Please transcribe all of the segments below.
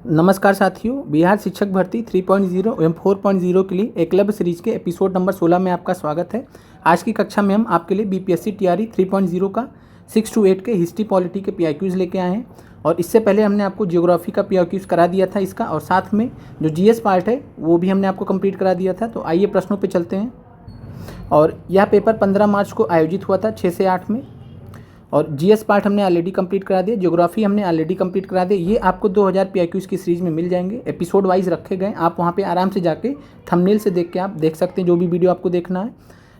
नमस्कार साथियों, बिहार शिक्षक भर्ती 3.0 एवं 4.0 के लिए एकलव्य सीरीज के एपिसोड नंबर 16 में आपका स्वागत है। आज की कक्षा में हम आपके लिए बीपीएससी टीआरई 3.0 का 6 to 8 के हिस्ट्री पॉलिटी के पीआईक्यूज़ लेके आए हैं। और इससे पहले हमने आपको जियोग्राफी का पीआईक्यूज़ करा दिया था इसका, और साथ में जो जीएस पार्ट है वो भी हमने आपको कंप्लीट करा दिया था। तो आइए प्रश्नों पर चलते हैं। और यह पेपर 15 मार्च को आयोजित हुआ था 6 से 8 में। और जीएस पार्ट हमने ऑलरेडी कंप्लीट करा दिया, ज्योग्राफी हमने ऑलरेडी कंप्लीट करा दिया। ये आपको 2000 पीआईक्यूज़ की सीरीज़ में मिल जाएंगे, एपिसोड वाइज रखे गए। आप वहाँ पे आराम से जाके थंबनेल से देख के आप देख सकते हैं जो भी वीडियो आपको देखना है।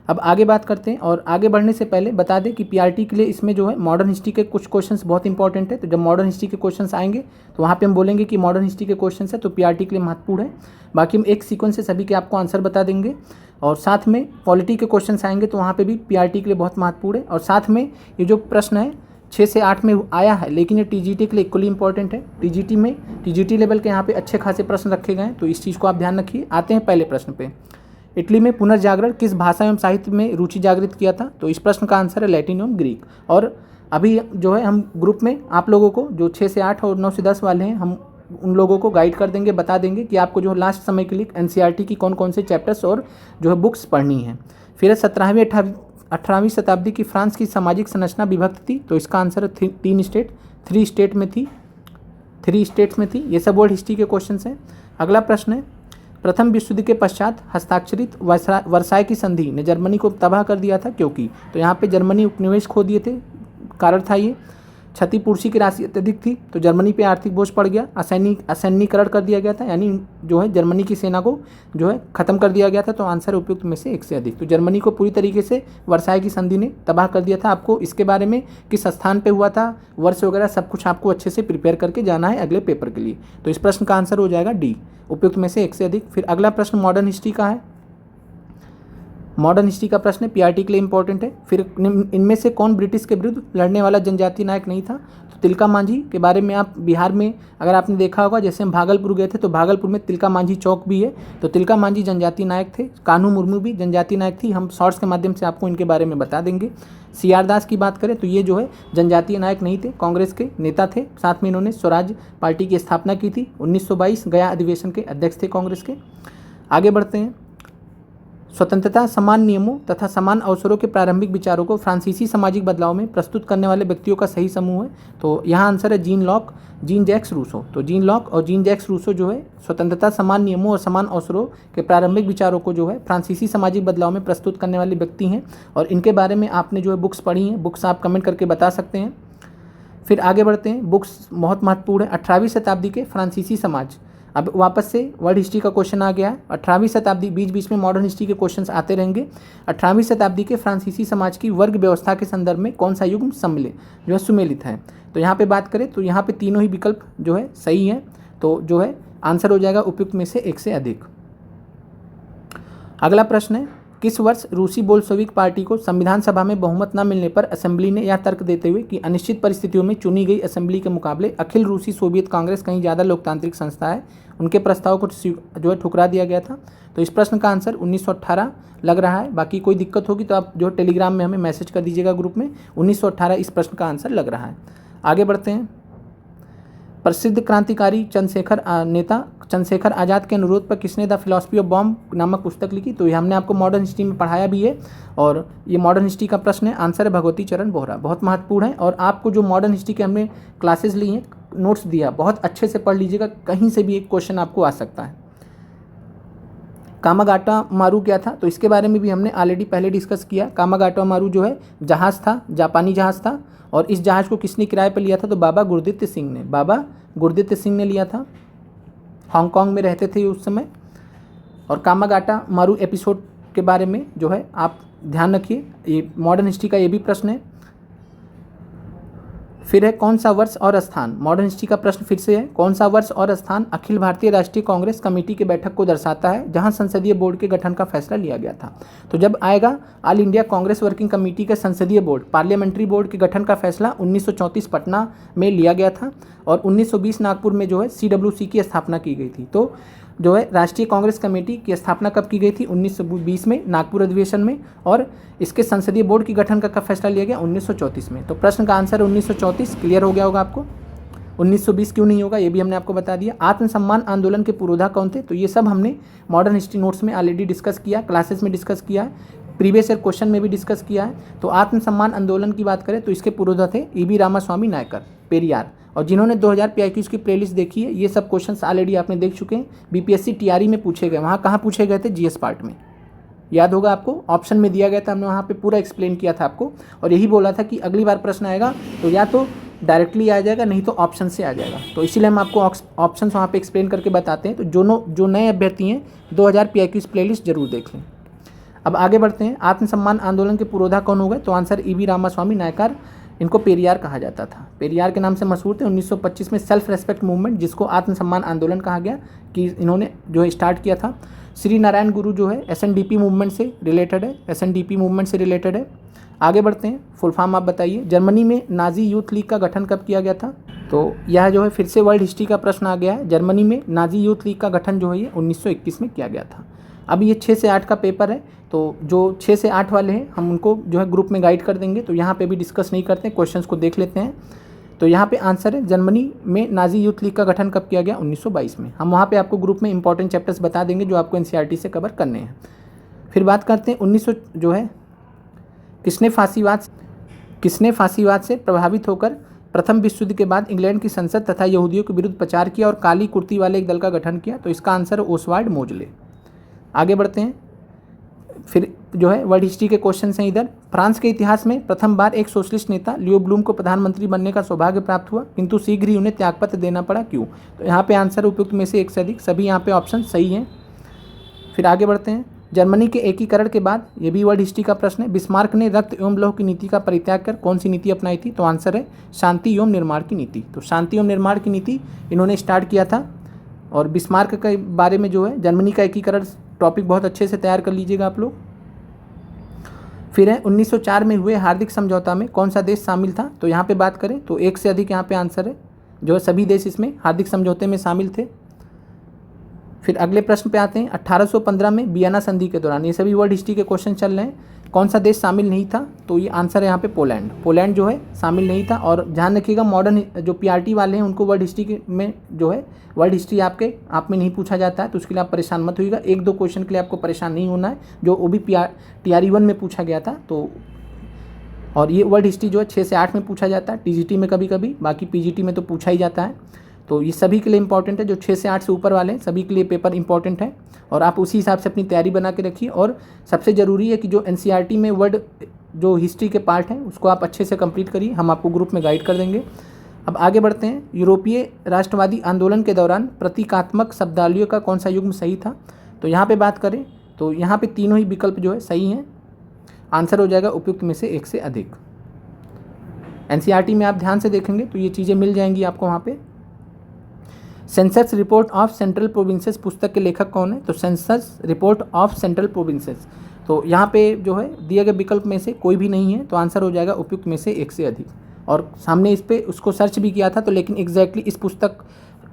अब आगे बात करते हैं, और आगे बढ़ने से पहले बता दें कि पीआरटी के लिए इसमें जो है मॉडर्न हिस्ट्री के कुछ क्वेश्चंस बहुत इंपॉर्टेंट है। तो जब मॉडर्न हिस्ट्री के क्वेश्चंस आएंगे तो वहाँ पे हम बोलेंगे कि मॉडर्न हिस्ट्री के क्वेश्चंस है तो पीआरटी के लिए महत्वपूर्ण है। बाकी हम एक सीक्वेंस से सभी के आपको आंसर बता देंगे। और साथ में पॉलिटी के क्वेश्चंस आएंगे तो वहाँ पर भी पीआरटी के लिए बहुत महत्वपूर्ण है। और साथ में ये जो प्रश्न है 6 से 8 में आया है, लेकिन ये टीजीटी के लिए इक्वली इंपॉर्टेंट है। टीजीटी लेवल के यहाँ पे अच्छे खासे प्रश्न रखे गए हैं, तो इस चीज़ को आप ध्यान रखिए। आते हैं पहले प्रश्न पे। इटली में पुनर्जागरण किस भाषा एवं साहित्य में रुचि जागृत किया था? तो इस प्रश्न का आंसर है लैटिन एवं ग्रीक। और अभी जो है हम ग्रुप में आप लोगों को जो 6 से 8 और 9 से 10 वाले हैं, हम उन लोगों को गाइड कर देंगे, बता देंगे कि आपको जो लास्ट समय के लिए एनसीईआरटी की कौन कौन से चैप्टर्स और जो है बुक्स पढ़नी है। फिर 17वीं 18वीं शताब्दी की फ्रांस की सामाजिक संरचना विभक्त थी। तो इसका आंसर है 3 स्टेट्स में थी। ये सब वर्ल्ड हिस्ट्री के क्वेश्चन हैं। अगला प्रश्न है, प्रथम विश्व युद्ध के पश्चात हस्ताक्षरित वर्साय की संधि ने जर्मनी को तबाह कर दिया था क्योंकि? तो यहाँ पे जर्मनी उपनिवेश खो दिए थे, कारण था ये क्षतिपूर्ति की राशि अत्यधिक थी, तो जर्मनी पे आर्थिक बोझ पड़ गया। असैन्यीकरण कर दिया गया था, यानी जो है जर्मनी की सेना को जो है ख़त्म कर दिया गया था। तो आंसर उपयुक्त में से एक से अधिक। तो जर्मनी को पूरी तरीके से वर्साय की संधि ने तबाह कर दिया था। आपको इसके बारे में किस स्थान पे हुआ था, वर्ष वगैरह सब कुछ आपको अच्छे से प्रिपेयर करके जाना है अगले पेपर के लिए। तो इस प्रश्न का आंसर हो जाएगा डी, उपयुक्त में से एक से अधिक। फिर अगला प्रश्न मॉडर्न हिस्ट्री का है। मॉडर्न हिस्ट्री का प्रश्न पीआरटी के लिए इंपॉर्टेंट है। फिर इनमें से कौन ब्रिटिश के विरुद्ध लड़ने वाला जनजातीय नायक नहीं था? तो तिलका मांझी के बारे में आप बिहार में अगर आपने देखा होगा, जैसे हम भागलपुर गए थे तो भागलपुर में तिलका मांझी चौक भी है। तो तिलका मांझी जनजातीय नायक थे। कान्हू मुर्मू भी जनजातीय नायक थी। हम शॉर्ट्स के माध्यम से आपको इनके बारे में बता देंगे। सीआर दास की बात करें तो ये जो है जनजातीय नायक नहीं थे, कांग्रेस के नेता थे। साथ में इन्होंने स्वराज पार्टी की स्थापना की थी। 1922 गया अधिवेशन के अध्यक्ष थे कांग्रेस के। आगे बढ़ते हैं। स्वतंत्रता, समान नियमों तथा समान अवसरों के प्रारंभिक विचारों को फ्रांसीसी सामाजिक बदलाव में प्रस्तुत करने वाले व्यक्तियों का सही समूह है। तो यहाँ आंसर है Jean Locke, Jean Jacques Rousseau. तो जीन लॉक और जीन जैक्स रूसो जो है स्वतंत्रता, समान नियमों और समान अवसरों के प्रारंभिक विचारों को जो है फ्रांसीसी सामाजिक बदलाव में प्रस्तुत करने वाले व्यक्ति हैं। और इनके बारे में आपने जो है बुक्स पढ़ी हैं, बुक्स आप कमेंट करके बता सकते हैं। फिर आगे बढ़ते हैं। बुक्स बहुत महत्वपूर्ण है। 18वीं शताब्दी के फ्रांसीसी समाज, अब वापस से वर्ल्ड हिस्ट्री का क्वेश्चन आ गया है। 18वीं शताब्दी, बीच बीच में मॉडर्न हिस्ट्री के क्वेश्चंस आते रहेंगे। 18वीं शताब्दी के फ्रांसीसी समाज की वर्ग व्यवस्था के संदर्भ में कौन सा युग सुमेलित है? तो यहाँ पे बात करें तो यहाँ पे तीनों ही विकल्प जो है सही है। तो जो है आंसर हो जाएगा उपयुक्त में से एक से अधिक। अगला प्रश्न है, किस वर्ष रूसी बोल्शेविक पार्टी को संविधान सभा में बहुमत न मिलने पर असेंबली ने यह तर्क देते हुए कि अनिश्चित परिस्थितियों में चुनी गई असेंबली के मुकाबले अखिल रूसी सोवियत कांग्रेस कहीं ज़्यादा लोकतांत्रिक संस्था है, उनके प्रस्ताव को जो है ठुकरा दिया गया था? तो इस प्रश्न का आंसर 1918 लग रहा है। बाकी कोई दिक्कत होगी तो आप जो टेलीग्राम में हमें मैसेज कर दीजिएगा ग्रुप में। 1918 इस प्रश्न का आंसर लग रहा है। आगे बढ़ते हैं। प्रसिद्ध क्रांतिकारी नेता चंद्रशेखर आज़ाद के अनुरोध पर किसने द फिलॉसफी ऑफ बॉम्ब नामक पुस्तक लिखी? तो ये हमने आपको मॉडर्न हिस्ट्री में पढ़ाया भी है, और ये मॉडर्न हिस्ट्री का प्रश्न है। आंसर है भगवती चरण बोहरा। बहुत महत्वपूर्ण है। और आपको जो मॉडर्न हिस्ट्री के हमने क्लासेस ली हैं, नोट्स दिया, बहुत अच्छे से पढ़ लीजिएगा, कहीं से भी एक क्वेश्चन आपको आ सकता है। कामागाटा मारू क्या था? तो इसके बारे में भी हमने ऑलरेडी पहले डिस्कस किया। कामागाटा मारू जो है जहाज़ था, जापानी जहाज़ था। और इस जहाज़ को किसने किराए पर लिया था? तो बाबा गुरदित्य सिंह ने लिया था। हांगकांग में रहते थे उस समय। और कामागाटा मारू एपिसोड के बारे में जो है आप ध्यान रखिए, ये मॉडर्न हिस्ट्री का ये भी प्रश्न है। फिर है कौन सा वर्ष और स्थान? मॉडर्न हिस्ट्री का प्रश्न फिर से है, कौन सा वर्ष और स्थान अखिल भारतीय राष्ट्रीय कांग्रेस कमेटी की बैठक को दर्शाता है जहां संसदीय बोर्ड के गठन का फैसला लिया गया था? तो जब आएगा all India Congress working committee के संसदीय बोर्ड, पार्लियामेंट्री बोर्ड के गठन का फैसला 1934 पटना में लिया गया था। और 1920 नागपुर में जो है CWC की स्थापना की गई थी। तो जो है राष्ट्रीय कांग्रेस कमेटी की स्थापना कब की गई थी? 1920 में नागपुर अधिवेशन में। और इसके संसदीय बोर्ड की गठन का कब फैसला लिया गया? 1934 में। तो प्रश्न का आंसर 1934 क्लियर हो गया होगा आपको। 1920 क्यों नहीं होगा ये भी हमने आपको बता दिया। आत्मसम्मान आंदोलन के पुरोधा कौन थे, तो ये सब हमने मॉडर्न हिस्ट्री नोट्स में ऑलरेडी डिस्कस किया, क्लासेस में डिस्कस किया है, प्रीवियस ईयर क्वेश्चन में भी डिस्कस किया है। तो आत्मसम्मान आंदोलन की बात करें तो इसके पुरोधा थे ईबी रामास्वामी नायकर, पेरियार। और जिन्होंने 2000 PIQs की प्लेलिस्ट देखी है, ये सब क्वेश्चंस ऑलरेडी आपने देख चुके हैं, BPSC TRE में पूछे गए। वहाँ कहाँ पूछे गए थे, GS पार्ट में, याद होगा आपको, ऑप्शन में दिया गया था, हमने वहाँ पे पूरा एक्सप्लेन किया था आपको, और यही बोला था कि अगली बार प्रश्न आएगा तो या तो डायरेक्टली आ जाएगा, नहीं तो ऑप्शन से आ जाएगा। तो इसीलिए हम आपको ऑप्शंस वहाँ पे एक्सप्लेन करके बताते हैं। तो जो नए अभ्यर्थी हैं 2000 PIQs प्लेलिस्ट जरूर देख लें। अब आगे बढ़ते हैं। आत्मसम्मान आंदोलन के पुरोधा कौन हो गए, तो आंसर ईबी रामास्वामी नायकर, इनको पेरियार कहा जाता था, पेरियार के नाम से मशहूर थे। 1925 में सेल्फ रेस्पेक्ट मूवमेंट, जिसको आत्मसम्मान आंदोलन कहा गया, कि इन्होंने जो है स्टार्ट किया था। श्री नारायण गुरु जो है SNDP मूवमेंट से रिलेटेड है, SNDP मूवमेंट से रिलेटेड है। आगे बढ़ते हैं, फुल फॉर्म आप बताइए। जर्मनी में नाजी यूथ लीग का गठन कब किया गया था, तो यह जो है फिर से वर्ल्ड हिस्ट्री का प्रश्न आ गया है। जर्मनी में नाजी यूथ लीग का गठन जो है ये 1921 में किया गया था। अब ये 6 से 8 का पेपर है, तो जो 6 से 8 वाले हैं हम उनको जो है ग्रुप में गाइड कर देंगे, तो यहाँ पे भी डिस्कस नहीं करते हैं, क्वेश्चंस को देख लेते हैं। तो यहाँ पे आंसर है, जर्मनी में नाजी यूथ लीग का गठन कब किया गया, 1922 में। हम वहाँ पे आपको ग्रुप में इंपॉर्टेंट चैप्टर्स बता देंगे जो आपको NCERT से कवर करने हैं। फिर बात करते हैं 1900 जो है किसने फांसीवाद से प्रभावित होकर प्रथम विश्व युद्ध के बाद इंग्लैंड की संसद तथा यहूदियों के विरुद्ध प्रचार किया और काली कुर्ती वाले एक दल का गठन किया, तो इसका आंसर है ओसवाल्ड मोजले। आगे बढ़ते हैं, फिर जो है वर्ल्ड हिस्ट्री के क्वेश्चन हैं इधर। फ्रांस के इतिहास में प्रथम बार एक सोशलिस्ट नेता लियो ब्लूम को प्रधानमंत्री बनने का सौभाग्य प्राप्त हुआ, किंतु शीघ्र ही उन्हें त्यागपत्र देना पड़ा, क्यों, तो यहाँ पे आंसर उपयुक्त में से एक से अधिक, सभी यहाँ पे ऑप्शन सही हैं। फिर आगे बढ़ते हैं, जर्मनी के एकीकरण के बाद, ये भी वर्ल्ड हिस्ट्री का प्रश्न है, बिस्मार्क ने रक्त एवं लौह की नीति का परित्याग कर कौन सी नीति अपनाई थी, तो आंसर है शांति एवं निर्माण की नीति। तो शांति एवं निर्माण की नीति इन्होंने स्टार्ट किया था। और बिस्मार्क के बारे में जो है जर्मनी का एकीकरण टॉपिक बहुत अच्छे से तैयार कर लीजिएगा आप लोग। फिर है 1904 में हुए हार्दिक समझौता में कौन सा देश शामिल था, तो यहाँ पे बात करें तो एक से अधिक यहाँ पे आंसर है, जो है सभी देश इसमें हार्दिक समझौते में शामिल थे। फिर अगले प्रश्न पे आते हैं, 1815 में वियना संधि के दौरान, ये सभी वर्ल्ड हिस्ट्री के क्वेश्चन चल रहे हैं, कौन सा देश शामिल नहीं था, तो ये आंसर है यहाँ पे पोलैंड जो है शामिल नहीं था। और ध्यान रखिएगा, मॉडर्न जो PRT वाले हैं उनको वर्ल्ड हिस्ट्री में जो है वर्ल्ड हिस्ट्री आप में नहीं पूछा जाता है, तो उसके लिए आप परेशान मत होइएगा, 1-2 क्वेश्चन के लिए आपको परेशान नहीं होना है, जो वो भी TRE 1 में पूछा गया था। तो और ये वर्ल्ड हिस्ट्री जो है 6 से 8 में पूछा जाता है, TGT में कभी कभी, बाकी PGT में तो पूछा ही जाता है। तो ये सभी के लिए इंपॉर्टेंट है, जो 6 से 8 से ऊपर वाले हैं सभी के लिए पेपर इंपॉर्टेंट है, और आप उसी हिसाब से अपनी तैयारी बना के रखिए। और सबसे ज़रूरी है कि जो NCERT में वर्ल्ड जो हिस्ट्री के पार्ट हैं उसको आप अच्छे से कंप्लीट करिए, हम आपको ग्रुप में गाइड कर देंगे। अब आगे बढ़ते हैं, यूरोपीय राष्ट्रवादी आंदोलन के दौरान प्रतीकात्मक शब्दावलियों का कौन सा युग्म सही था, तो यहाँ पर बात करें तो यहाँ पर तीनों ही विकल्प जो है सही हैं, आंसर हो जाएगा उपयुक्त में से एक से अधिक। NCERT में आप ध्यान से देखेंगे तो ये चीज़ें मिल जाएंगी आपको वहाँ पे। Census report of central provinces पुस्तक के लेखक कौन है, तो census report of central provinces, तो यहाँ पे जो है दिए गए विकल्प में से कोई भी नहीं है, तो आंसर हो जाएगा उपयुक्त में से एक से अधिक। और सामने इस पे उसको सर्च भी किया था, तो लेकिन एग्जैक्टली इस पुस्तक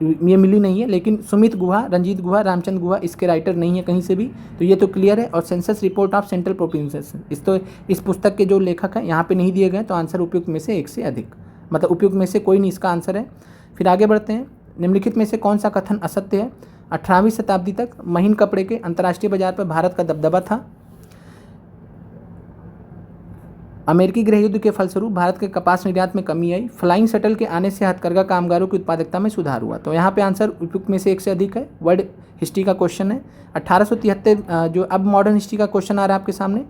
ये मिली नहीं है, लेकिन सुमित गुहा, रंजीत गुहा, रामचंद्र गुहा इसके राइटर नहीं है कहीं से भी, तो ये तो क्लियर है। और census report of central provinces इस पुस्तक के जो लेखक हैं यहाँ पे नहीं दिए गए, तो आंसर उपयुक्त में से एक से अधिक, मतलब उपयुक्त में से कोई नहीं इसका आंसर है। फिर आगे बढ़ते हैं, निम्नलिखित में से कौन सा कथन असत्य है, 18वीं शताब्दी तक महीन कपड़े के अंतर्राष्ट्रीय बाजार पर भारत का दबदबा था। अमेरिकी गृह युद्ध के फलस्वरूप भारत के कपास निर्यात में कमी आई। फ्लाइंग शटल के आने से हथकरघा कामगारों की उत्पादकता में सुधार हुआ, तो यहाँ पे आंसर उपयुक्त में से एक से अधिक है। वर्ल्ड हिस्ट्री का क्वेश्चन है। 1873 जो अब मॉडर्न हिस्ट्री का क्वेश्चन आ रहा है आपके सामने,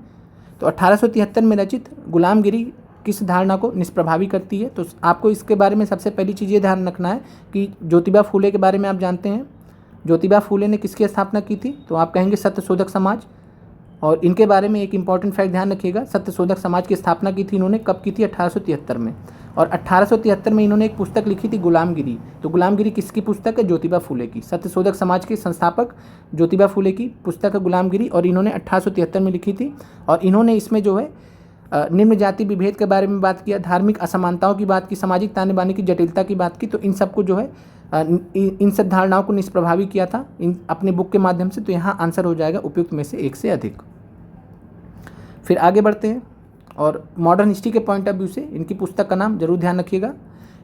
तो 1873 में रचित गुलामगिरी किस धारणा को निष्प्रभावी करती है, तो आपको इसके बारे में सबसे पहली चीज़ ये ध्यान रखना है कि ज्योतिबा फूले के बारे में आप जानते हैं। ज्योतिबा फूले ने किसकी स्थापना की थी, तो आप कहेंगे सत्यशोधक समाज। और इनके बारे में एक इंपॉर्टेंट फैक्ट ध्यान रखिएगा, सत्यशोधक समाज की स्थापना की थी इन्होंने, कब की थी, 1873 में। और 1873 में इन्होंने एक पुस्तक लिखी थी गुलामगिरी, तो गुलामगिरी किसकी पुस्तक है, ज्योतिबा फूले की, सत्यशोधक समाज के संस्थापक ज्योतिबा फूले की पुस्तक है गुलामगिरी, और इन्होंने 1873 में लिखी थी। और इन्होंने इसमें जो है निम्न जाति विभेद के बारे में बात किया, धार्मिक असमानताओं की बात की, सामाजिक ताने बाने की जटिलता की बात की, तो इन सबको जो है इन सब धारणाओं को निष्प्रभावी किया था इन अपने बुक के माध्यम से, तो यहाँ आंसर हो जाएगा उपयुक्त में से एक से अधिक। फिर आगे बढ़ते हैं, और मॉडर्न हिस्ट्री के पॉइंट ऑफ व्यू से इनकी पुस्तक का नाम जरूर ध्यान रखिएगा,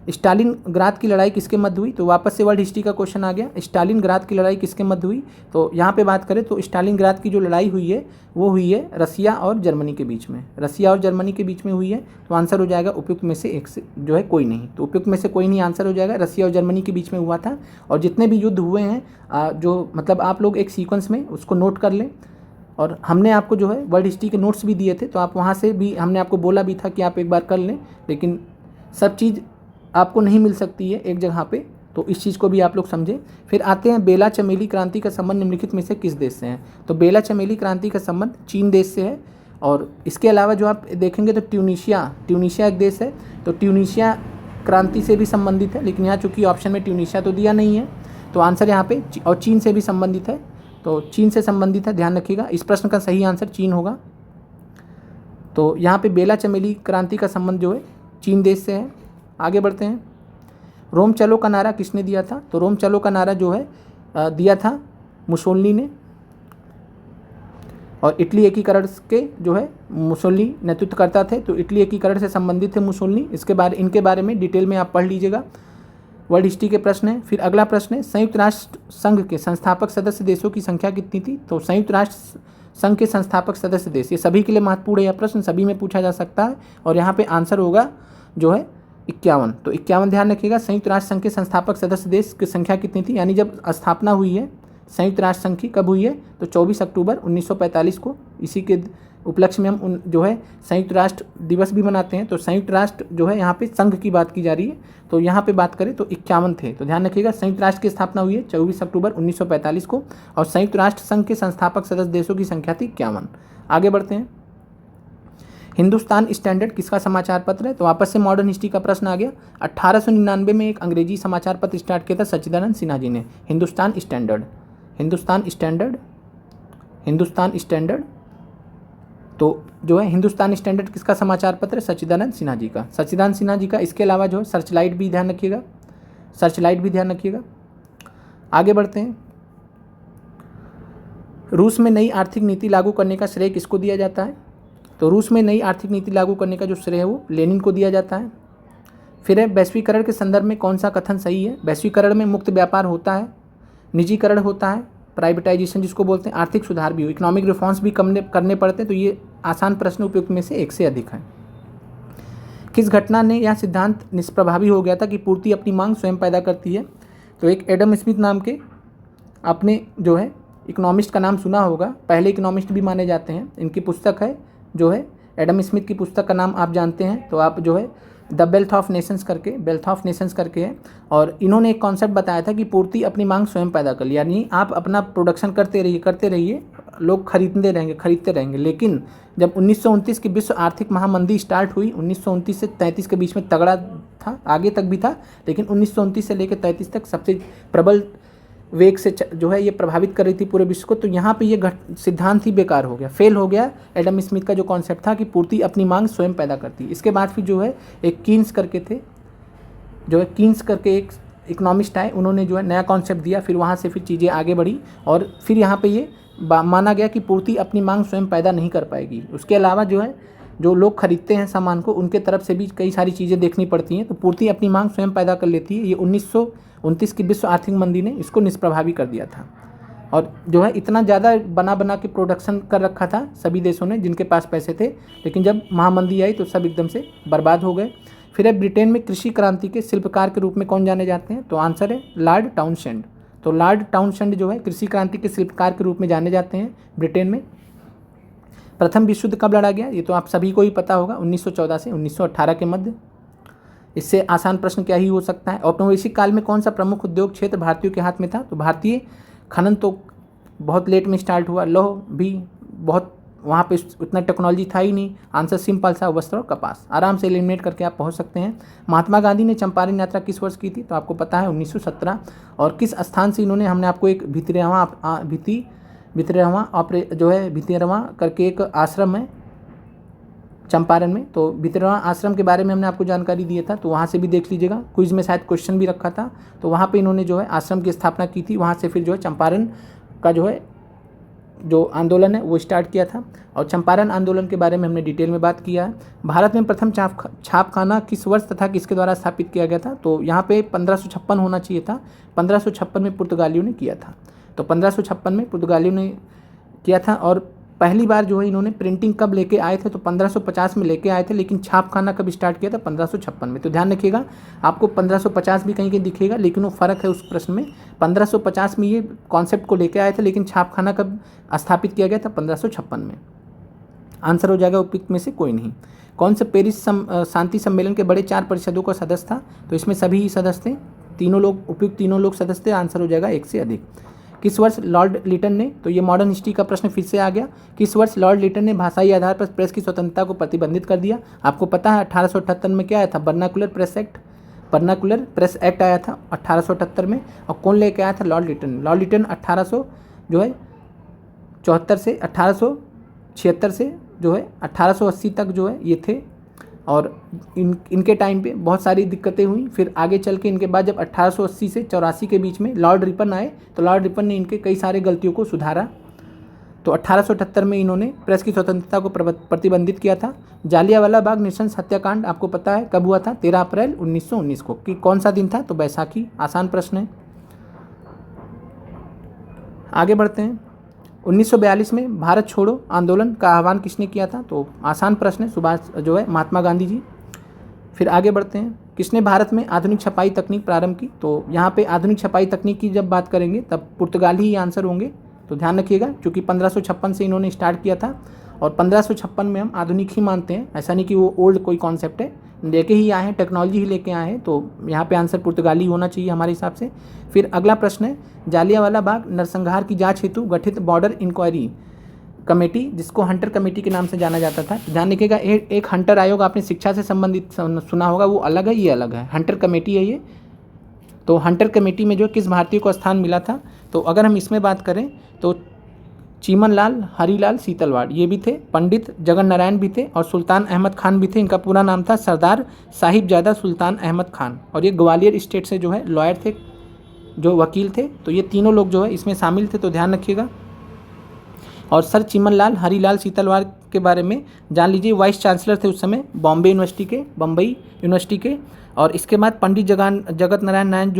स्टालिनग्राद की लड़ाई किसके मध्य हुई, तो वापस से वर्ल्ड हिस्ट्री का क्वेश्चन आ गया। स्टालिनग्राद की लड़ाई किसके मध्य हुई, तो यहाँ पे बात करें तो स्टालिनग्राद की जो लड़ाई हुई है वो हुई है रसिया और जर्मनी के बीच में, रसिया और जर्मनी के बीच में हुई है। तो आंसर हो जाएगा उपयुक्त में से एक से जो है कोई नहीं, तो उपयुक्त में से कोई नहीं आंसर हो जाएगा, रसिया और जर्मनी के बीच में हुआ था। और जितने भी युद्ध हुए हैं जो मतलब आप लोग एक सीक्वेंस में उसको नोट कर लें, और हमने आपको जो है वर्ल्ड हिस्ट्री के नोट्स भी दिए थे, तो आप वहाँ से भी हमने आपको बोला भी था कि आप एक बार कर लें, लेकिन सब चीज़ आपको नहीं मिल सकती है एक जगह पे, तो इस चीज़ को भी आप लोग समझें। फिर आते हैं बेला चमेली क्रांति का संबंध निम्नलिखित में से किस देश से है, तो बेला चमेली क्रांति का संबंध चीन देश से है। और इसके अलावा जो आप देखेंगे तो ट्यूनीशिया एक देश है, तो ट्यूनीशिया क्रांति से भी संबंधित है, लेकिन यहाँ चूँकि ऑप्शन में ट्यूनीशिया तो दिया नहीं है, तो आंसर यहाँ पे और चीन से भी संबंधित है, तो चीन से संबंधित है, ध्यान रखिएगा। इस प्रश्न का सही आंसर चीन होगा। तो यहाँ पे बेला चमेली क्रांति का संबंध जो है चीन देश से है। आगे बढ़ते हैं। रोम चलो का नारा किसने दिया था, तो रोम चलो का नारा जो है दिया था मुसोलिनी ने, और इटली एकीकरण के जो है मुसोलिनी नेतृत्व करता थे, तो इटली एकीकरण से संबंधित थे मुसोलिनी। इनके बारे में डिटेल में आप पढ़ लीजिएगा, वर्ल्ड हिस्ट्री के प्रश्न है। फिर अगला प्रश्न है, संयुक्त राष्ट्र संघ के संस्थापक सदस्य देशों की संख्या कितनी थी, तो संयुक्त राष्ट्र संघ के संस्थापक सदस्य देश, ये सभी के लिए महत्वपूर्ण है, यह प्रश्न सभी में पूछा जा सकता है, और यहाँ पे आंसर होगा जो है 51। तो 51 ध्यान रखिएगा। संयुक्त राष्ट्र संघ के संस्थापक सदस्य देश की संख्या कितनी थी, यानी जब स्थापना हुई है संयुक्त राष्ट्र संघ की, कब हुई है, तो 24 अक्टूबर 1945 को। इसी के उपलक्ष्य में हम जो है संयुक्त राष्ट्र दिवस भी मनाते हैं। तो संयुक्त राष्ट्र जो है यहाँ पे संघ की बात की जा रही है, तो यहाँ पे बात करें तो 51 थे। तो ध्यान रखिएगा, संयुक्त राष्ट्र की स्थापना हुई है 24 अक्टूबर 1945 को, और संयुक्त राष्ट्र संघ के संस्थापक सदस्य देशों की संख्या थी 51। आगे बढ़ते हैं। हिंदुस्तान स्टैंडर्ड किसका समाचार पत्र है, तो वापस से मॉडर्न हिस्ट्री का प्रश्न आ गया। 1899 में एक अंग्रेजी समाचार पत्र स्टार्ट किया था सच्चिदानंद सिन्हा जी ने, हिंदुस्तान स्टैंडर्ड। तो जो है हिंदुस्तान स्टैंडर्ड किसका समाचार पत्र है, सच्चिदानंद सिन्हा जी का, इसके अलावा जो है सर्चलाइट भी ध्यान रखिएगा। आगे बढ़ते हैं। रूस में नई आर्थिक नीति लागू करने का श्रेय किसको दिया जाता है, तो रूस में नई आर्थिक नीति लागू करने का जो श्रेय है वो लेनिन को दिया जाता है। फिर है, वैश्वीकरण के संदर्भ में कौन सा कथन सही है, वैश्वीकरण में मुक्त व्यापार होता है, निजीकरण होता है, प्राइवेटाइजेशन जिसको बोलते हैं, आर्थिक सुधार भी हो, इकोनॉमिक रिफॉर्म्स भी करने पड़ते हैं। तो ये आसान प्रश्न उपयुक्त में से एक से अधिक है। किस घटना ने यह सिद्धांत निष्प्रभावी हो गया था कि पूर्ति अपनी मांग स्वयं पैदा करती है, तो एक एडम स्मिथ नाम के आपने जो है इकोनॉमिस्ट का नाम सुना होगा, पहले इकोनॉमिस्ट भी माने जाते हैं। इनकी पुस्तक है जो है एडम स्मिथ की पुस्तक का नाम आप जानते हैं, तो आप जो है द वेल्थ ऑफ नेशंस करके है। और इन्होंने एक कॉन्सेप्ट बताया था कि पूर्ति अपनी मांग स्वयं पैदा कर ली, यानी आप अपना प्रोडक्शन करते रहिए, लोग खरीदते रहेंगे। लेकिन जब 1929 की विश्व आर्थिक महामंदी स्टार्ट हुई, 1929 से 33 के बीच में तगड़ा था, आगे तक भी था, लेकिन 1929 से लेकर 33 तक सबसे प्रबल वेग से जो है ये प्रभावित कर रही थी पूरे विश्व को। तो यहाँ पे ये सिद्धांत ही बेकार हो गया, फेल हो गया एडम स्मिथ का जो कॉन्सेप्ट था कि पूर्ति अपनी मांग स्वयं पैदा करती है। इसके बाद फिर जो है एक कीन्स करके एक इकोनॉमिस्ट आए, उन्होंने जो है नया कॉन्सेप्ट दिया, फिर वहाँ से फिर चीज़ें आगे बढ़ी, और फिर यहाँ पे ये माना गया कि पूर्ति अपनी मांग स्वयं पैदा नहीं कर पाएगी। उसके अलावा जो है जो लोग खरीदते हैं सामान को, उनके तरफ से भी कई सारी चीज़ें देखनी पड़ती हैं, तो पूर्ति अपनी मांग स्वयं पैदा कर लेती है। ये 1929 की विश्व आर्थिक मंदी ने इसको निष्प्रभावी कर दिया था, और जो है इतना ज़्यादा बना के प्रोडक्शन कर रखा था सभी देशों ने जिनके पास पैसे थे, लेकिन जब महामंदी आई तो सब एकदम से बर्बाद हो गए। फिर है, ब्रिटेन में कृषि क्रांति के शिल्पकार के रूप में कौन जाने जाते हैं, तो आंसर है लॉर्ड टाउनशेंड। तो लॉर्ड टाउनशेंड जो है कृषि क्रांति के शिल्पकार के रूप में जाने जाते हैं ब्रिटेन में। प्रथम विश्व युद्ध कब लड़ा गया, ये तो आप सभी को ही पता होगा, 1914 से 1918 के मध्य। इससे आसान प्रश्न क्या ही हो सकता है। औपनिवेशिक काल में कौन सा प्रमुख उद्योग क्षेत्र भारतीयों के हाथ में था, तो भारतीय खनन तो बहुत लेट में स्टार्ट हुआ, लौह भी बहुत वहाँ पे उतना टेक्नोलॉजी था ही नहीं। आंसर सिंपल सा, वस्त्र और कपास, आराम से एलिमिनेट करके आप पहुँच सकते हैं। महात्मा गांधी ने चंपारण यात्रा किस वर्ष की थी, तो आपको पता है 1917। और किस स्थान से इन्होंने, हमने आपको एक भितरवा करके एक आश्रम है चंपारण में, तो भितरवा आश्रम के बारे में हमने आपको जानकारी दिया था, तो वहाँ से भी देख लीजिएगा, क्विज में शायद क्वेश्चन भी रखा था। तो वहाँ पे इन्होंने जो है आश्रम की स्थापना की थी, वहाँ से फिर जो है चंपारण का जो है जो आंदोलन है वो स्टार्ट किया था। और चंपारण आंदोलन के बारे में हमने डिटेल में बात किया है। भारत में प्रथम छापखाना किस वर्ष तथा किसके द्वारा स्थापित किया गया था? तो यहाँ पे 1556 होना चाहिए था। 1556 में पुर्तगालियों ने किया था। तो 1556 में पुर्तगालियों ने किया था। और पहली बार जो है इन्होंने प्रिंटिंग कब लेके आए थे? तो 1550 में लेके आए थे, लेकिन छापखाना कब स्टार्ट किया था? 1556 में। तो ध्यान रखिएगा, आपको 1550 भी कहीं कहीं दिखेगा, लेकिन वो फ़र्क है उस प्रश्न में। 1550 में ये कॉन्सेप्ट को लेके आए थे, लेकिन छापखाना कब स्थापित किया गया था? 1556 में। आंसर हो जाएगा उपयुक्त में से कोई नहीं। कौन से पेरिस शांति सम्मेलन के बड़े 4 परिषदों का सदस्य था? तो इसमें सभी ही सदस्य थे, तीनों लोग, उपयुक्त तीनों लोग सदस्य थे। आंसर हो जाएगा 1 से अधिक। किस वर्ष लॉर्ड लिटन ने, तो ये मॉडर्न हिस्ट्री का प्रश्न फिर से आ गया, किस वर्ष लॉर्ड लिटन ने भाषाई आधार पर प्रेस की स्वतंत्रता को प्रतिबंधित कर दिया? आपको पता है 1878 में क्या आया था? वर्नाकुलर प्रेस एक्ट आया था 1878 में। और कौन लेके आया था? लॉर्ड लिटन। लॉर्ड लिटन 1874 से 1876 से जो है 1880 तक जो है ये थे। और इनके टाइम पे बहुत सारी दिक्कतें हुई। फिर आगे चल के इनके बाद जब 1880 से 84 के बीच में लॉर्ड रिपन आए, तो लॉर्ड रिपन ने इनके कई सारे गलतियों को सुधारा। तो 1878 में इन्होंने प्रेस की स्वतंत्रता को प्रतिबंधित किया था। जालियांवाला बाग नृशंस हत्याकांड आपको पता है कब हुआ था? 13 अप्रैल 1919 को। कि कौन सा दिन था? तो बैसाखी। आसान प्रश्न है। आगे बढ़ते हैं। 1942 में भारत छोड़ो आंदोलन का आह्वान किसने किया था? तो आसान प्रश्न है, सुभाष जो है महात्मा गांधी जी। फिर आगे बढ़ते हैं। किसने भारत में आधुनिक छपाई तकनीक प्रारंभ की? तो यहाँ पे आधुनिक छपाई तकनीक की जब बात करेंगे तब पुर्तगाली ही आंसर होंगे। तो ध्यान रखिएगा, क्योंकि 1556 से इन्होंने स्टार्ट किया था और 1556 में हम आधुनिक ही मानते हैं, ऐसा नहीं कि वो ओल्ड कोई कॉन्सेप्ट है, लेके ही आए हैं, टेक्नोलॉजी ही लेके आए हैं। तो यहाँ पे आंसर पुर्तगाली होना चाहिए हमारे हिसाब से। फिर अगला प्रश्न है, जालियांवाला बाग नरसंहार की जांच हेतु गठित बॉर्डर इंक्वायरी कमेटी, जिसको हंटर कमेटी के नाम से जाना जाता था। ध्यान रखिएगा, एक हंटर आयोग आपने शिक्षा से संबंधित सुना होगा, वो अलग है, ये अलग है। हंटर कमेटी है ये। तो हंटर कमेटी में जो किस भारतीय को स्थान मिला था? तो अगर हम इसमें बात करें तो चीमनलाल, हरीलाल सीतलवाड़ ये भी थे, पंडित जगन नारायण भी थे और सुल्तान अहमद खान भी थे। इनका पूरा नाम था सरदार साहिबजादा सुल्तान अहमद खान। और ये ग्वालियर स्टेट से जो है लॉयर थे, जो वकील थे। तो ये तीनों लोग जो है इसमें शामिल थे, तो ध्यान रखिएगा। और सर चीमनलाल हरीलाल सीतलवाड़ के बारे में जान लीजिए, वाइस चांसलर थे उस समय बम्बई यूनिवर्सिटी के। और इसके बाद पंडित जगत नारायण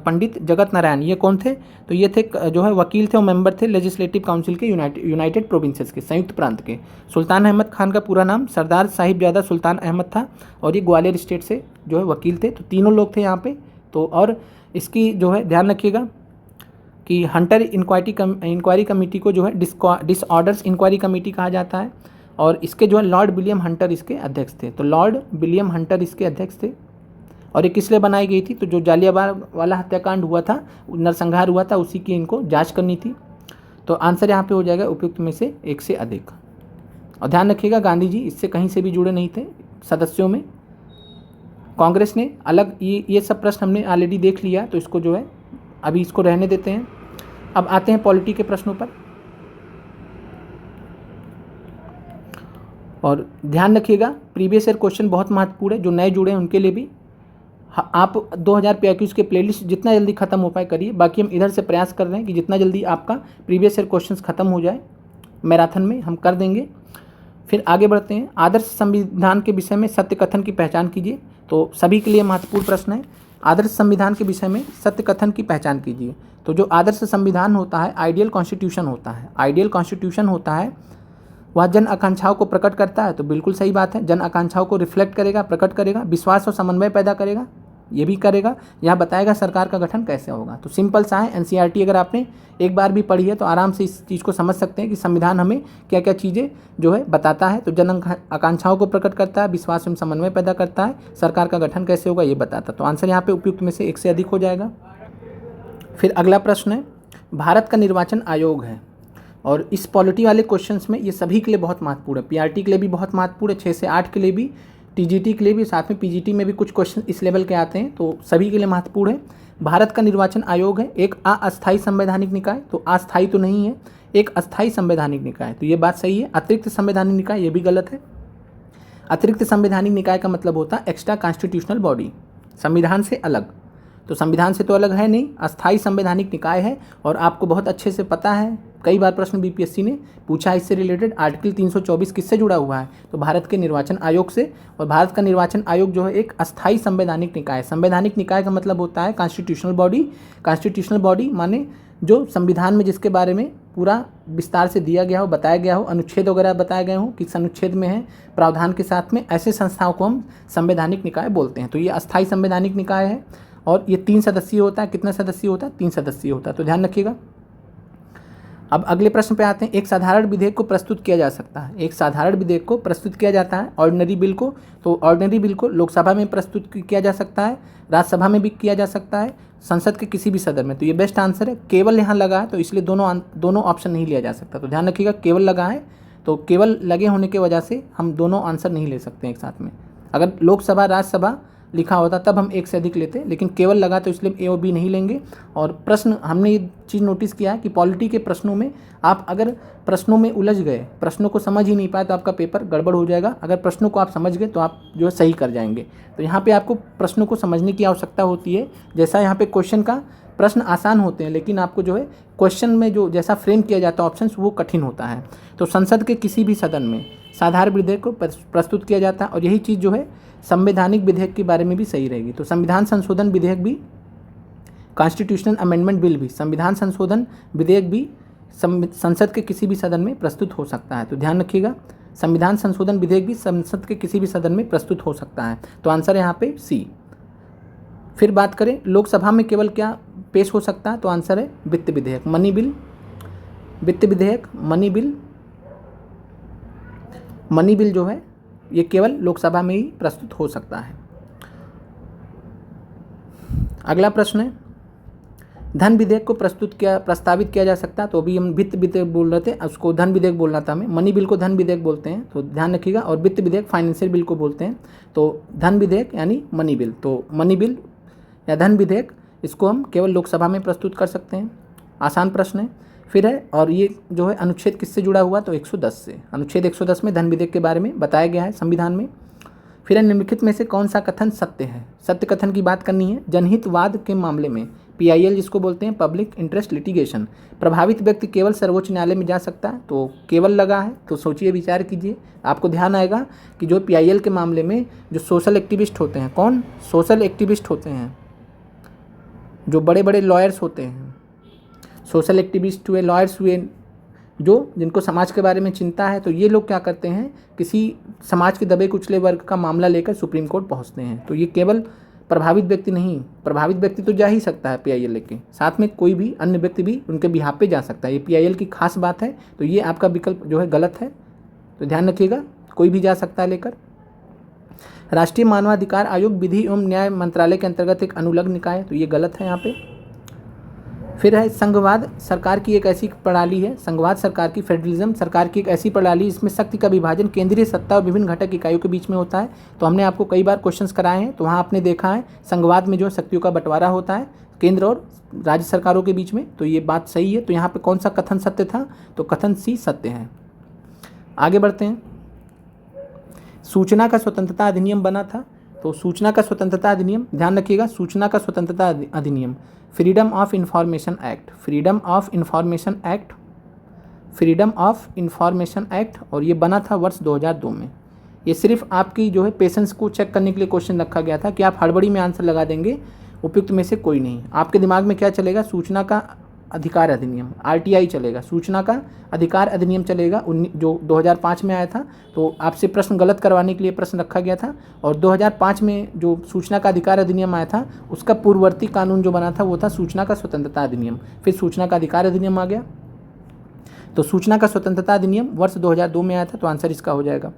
पंडित जगत नारायण ये कौन थे? तो ये थे जो है वकील थे और मेंबर थे लेजिस्लेटिव काउंसिल के यूनाइटेड प्रोविंसेस के, संयुक्त प्रांत के। सुल्तान अहमद खान का पूरा नाम सरदार साहिबजादा सुल्तान अहमद था और ये ग्वालियर स्टेट से जो है वकील थे। तो तीनों लोग थे यहाँ पे। तो और इसकी जो है ध्यान रखिएगा कि हंटर इंक्वायरी कमेटी को जो है डिसऑर्डर्स इंक्वायरी कमेटी कहा जाता है। और इसके जो है लॉर्ड विलियम हंटर इसके अध्यक्ष थे। तो लॉर्ड विलियम हंटर इसके अध्यक्ष थे। और ये किस लिए बनाई गई थी? तो जो जालियांवाला हत्याकांड हुआ था, नरसंहार हुआ था, उसी की इनको जांच करनी थी। तो आंसर यहाँ पे हो जाएगा उपयुक्त में से 1 से अधिक। और ध्यान रखिएगा, गांधी जी इससे कहीं से भी जुड़े नहीं थे सदस्यों में। कांग्रेस ने अलग, ये सब प्रश्न हमने ऑलरेडी देख लिया, तो इसको जो है अभी इसको रहने देते हैं। अब आते हैं पॉलिटी के प्रश्नों पर। और ध्यान रखिएगा, प्रीवियस ईयर क्वेश्चन बहुत महत्वपूर्ण है, जो नए जुड़े हैं उनके लिए भी। आप 2000 PIQs के प्लेलिस्ट जितना जल्दी खत्म हो पाए करिए। बाकी हम इधर से प्रयास कर रहे हैं कि जितना जल्दी आपका प्रीवियस ईयर क्वेश्चंस खत्म हो जाए, मैराथन में हम कर देंगे। फिर आगे बढ़ते हैं। आदर्श संविधान के विषय में सत्य कथन की पहचान कीजिए। तो सभी के लिए महत्वपूर्ण प्रश्न है। आदर्श संविधान के विषय में सत्य कथन की पहचान कीजिए। तो जो आदर्श संविधान होता है, आइडियल कॉन्स्टिट्यूशन होता है, आइडियल कॉन्स्टिट्यूशन होता है, वह जन आकांक्षाओं को प्रकट करता है। तो बिल्कुल सही बात है, जन आकांक्षाओं को रिफ्लेक्ट करेगा, प्रकट करेगा, विश्वास और समन्वय पैदा करेगा, ये भी करेगा। यह बताएगा सरकार का गठन कैसे होगा। तो सिंपल सा है, NCERT अगर आपने एक बार भी पढ़ी है तो आराम से इस चीज़ को समझ सकते हैं कि संविधान हमें क्या क्या चीज़ें जो है बताता है। तो जन आकांक्षाओं को प्रकट करता है, विश्वास एवं समन्वय पैदा करता है, सरकार का गठन कैसे होगा ये बताता है। तो आंसर यहाँ पे उपयुक्त में से 1 से अधिक हो जाएगा। फिर अगला प्रश्न है, भारत का निर्वाचन आयोग है, और इस पॉलिटी वाले क्वेश्चंस में ये सभी के लिए बहुत महत्वपूर्ण है। PRT के लिए भी बहुत महत्वपूर्ण है, 6 से 8 के लिए भी, TGT के लिए भी, साथ में PGT में भी कुछ क्वेश्चन इस लेवल के आते हैं, तो सभी के लिए महत्वपूर्ण है। भारत का निर्वाचन आयोग है एक अस्थायी संवैधानिक निकाय, तो अस्थायी तो नहीं है, एक अस्थायी संवैधानिक निकाय, तो ये बात सही है। अतिरिक्त संवैधानिक निकाय ये भी गलत है। अतिरिक्त संवैधानिक निकाय का मतलब होता है एक्स्ट्रा कॉन्स्टिट्यूशनल बॉडी, संविधान से अलग। तो संविधान से तो अलग है नहीं, अस्थायी संवैधानिक निकाय है। और आपको बहुत अच्छे से पता है कई बार प्रश्न बीपीएससी ने पूछा है इससे रिलेटेड। आर्टिकल 324 किससे जुड़ा हुआ है, तो भारत के निर्वाचन आयोग से। और भारत का निर्वाचन आयोग जो है एक अस्थायी संवैधानिक निकाय है। संवैधानिक निकाय का मतलब होता है कॉन्स्टिट्यूशनल बॉडी। कॉन्स्टिट्यूशनल बॉडी माने जो संविधान में जिसके बारे में पूरा विस्तार से दिया गया हो, बताया गया हो, अनुच्छेद वगैरह बताए गए हो किस अनुच्छेद में है, प्रावधान के साथ में, ऐसे संस्थाओं को हम संवैधानिक निकाय बोलते हैं। तो ये अस्थायी संवैधानिक निकाय है और ये 3 सदस्यीय होता है। कितना सदस्यीय होता है, 3 सदस्यीय होता है, तो ध्यान रखिएगा। अब अगले प्रश्न पे आते हैं। एक साधारण विधेयक को प्रस्तुत किया जा सकता है। एक साधारण विधेयक को प्रस्तुत किया जाता है ऑर्डिनरी बिल को, तो ऑर्डिनरी बिल को लोकसभा में प्रस्तुत किया जा सकता है, राज्यसभा में भी किया जा सकता है, संसद के किसी भी सदन में। तो ये बेस्ट आंसर है। केवल यहाँ लगा है तो इसलिए दोनों ऑप्शन नहीं लिया जा सकता। तो ध्यान रखिएगा, केवल लगा है तो केवल लगे होने की वजह से हम दोनों आंसर नहीं ले सकते एक साथ में। अगर लोकसभा राज्यसभा लिखा होता तब हम एक से अधिक लेते, लेकिन केवल लगा तो इसलिए ए और बी नहीं लेंगे। और प्रश्न हमने ये चीज़ नोटिस किया है कि पॉलिटी के प्रश्नों में आप अगर प्रश्नों में उलझ गए, प्रश्नों को समझ ही नहीं पाए तो आपका पेपर गड़बड़ हो जाएगा। अगर प्रश्नों को आप समझ गए तो आप जो है सही कर जाएंगे। तो यहाँ पे आपको प्रश्नों को समझने की आवश्यकता होती है। जैसा यहाँ पे क्वेश्चन का प्रश्न आसान होते हैं, लेकिन आपको जो है क्वेश्चन में जो जैसा फ्रेम किया जाता है ऑप्शंस वो कठिन होता है। तो संसद के किसी भी सदन में साधारण विधेयक को प्रस्तुत किया जाता है और यही चीज़ जो है संवैधानिक विधेयक के बारे में भी सही रहेगी। तो संविधान संशोधन विधेयक भी, कॉन्स्टिट्यूशनल अमेंडमेंट बिल भी, संविधान संशोधन विधेयक भी संसद के किसी भी सदन में प्रस्तुत हो सकता है। तो ध्यान रखिएगा, संविधान संशोधन विधेयक भी संसद के किसी भी सदन में प्रस्तुत हो सकता है। तो आंसर है यहाँ पे सी। फिर बात करें लोकसभा में केवल क्या पेश हो सकता है, तो आंसर है वित्त विधेयक, मनी बिल, वित्त विधेयक, मनी बिल। मनी बिल जो है ये केवल लोकसभा में ही प्रस्तुत हो सकता है। अगला प्रश्न है, धन विधेयक को प्रस्तावित किया जा सकता है। तो अभी हम वित्त विधेयक बोल रहे थे, उसको धन विधेयक बोलना था हमें। मनी बिल को धन विधेयक बोलते हैं, तो ध्यान रखिएगा। और वित्त विधेयक फाइनेंशियल बिल को बोलते हैं। तो धन विधेयक यानी मनी बिल, तो मनी बिल या धन विधेयक इसको हम केवल लोकसभा में प्रस्तुत कर सकते हैं। आसान प्रश्न है। फिर है, और ये जो है अनुच्छेद किससे जुड़ा हुआ, तो 110 से। अनुच्छेद 110 में धन विधेयक के बारे में बताया गया है संविधान में। फिर है, निम्नलिखित में से कौन सा कथन सत्य है। सत्य कथन की बात करनी है। जनहितवाद के मामले में PIL जिसको बोलते हैं, पब्लिक इंटरेस्ट लिटिगेशन, प्रभावित व्यक्ति केवल सर्वोच्च न्यायालय में जा सकता है। तो केवल लगा है, तो सोचिए, विचार कीजिए। आपको ध्यान आएगा कि जो PIL के मामले में जो सोशल एक्टिविस्ट होते हैं, कौन सोशल एक्टिविस्ट होते हैं, जो बड़े बड़े लॉयर्स होते हैं, सोशल एक्टिविस्ट हुए, लॉयर्स हुए, जो जिनको समाज के बारे में चिंता है, तो ये लोग क्या करते हैं, किसी समाज के दबे कुचले वर्ग का मामला लेकर सुप्रीम कोर्ट पहुंचते हैं। तो ये केवल प्रभावित व्यक्ति नहीं, प्रभावित व्यक्ति तो जा ही सकता है PIL लेके, साथ में कोई भी अन्य व्यक्ति भी उनके बिहाफ पे जा सकता है। ये PIL की खास बात है। तो ये आपका विकल्प जो है गलत है, तो ध्यान रखिएगा, कोई भी जा सकता है लेकर। राष्ट्रीय मानवाधिकार आयोग विधि एवं न्याय मंत्रालय के अंतर्गत एक अनुलग्न निकाय है, तो ये गलत है यहाँ पे। फिर है, संघवाद सरकार की एक ऐसी प्रणाली है, संघवाद सरकार की, फेडरलिज्म सरकार की एक ऐसी प्रणाली जिसमें शक्ति का विभाजन केंद्रीय सत्ता और विभिन्न घटक इकाइयों के बीच में होता है। तो हमने आपको कई बार क्वेश्चंस कराए हैं, तो वहाँ आपने देखा है संघवाद में जो शक्तियों का बंटवारा होता है केंद्र और राज्य सरकारों के बीच में। तो ये बात सही है। तो यहाँ पे कौन सा कथन सत्य था, तो कथन सी सत्य है। आगे बढ़ते हैं। सूचना का स्वतंत्रता अधिनियम बना था। तो सूचना का स्वतंत्रता अधिनियम, ध्यान रखिएगा, सूचना का स्वतंत्रता अधिनियम, freedom of information act, freedom of information act, freedom of information act, और ये बना था वर्ष 2002 में। ये सिर्फ आपकी जो है पेशेंस को चेक करने के लिए क्वेश्चन रखा गया था कि आप हड़बड़ी में आंसर लगा देंगे, उपयुक्त में से कोई नहीं। आपके दिमाग में क्या चलेगा, सूचना का अधिकार अधिनियम, RTI चलेगा, सूचना का अधिकार अधिनियम चलेगा, जो 2005 में आया था। तो आपसे प्रश्न गलत करवाने के लिए प्रश्न रखा गया था। और 2005 में जो सूचना का अधिकार अधिनियम आया था, उसका पूर्ववर्ती कानून जो बना था वो था सूचना का स्वतंत्रता अधिनियम, फिर सूचना का अधिकार अधिनियम आ गया। तो सूचना का स्वतंत्रता अधिनियम वर्ष 2002 में आया था, तो आंसर इसका हो जाएगा।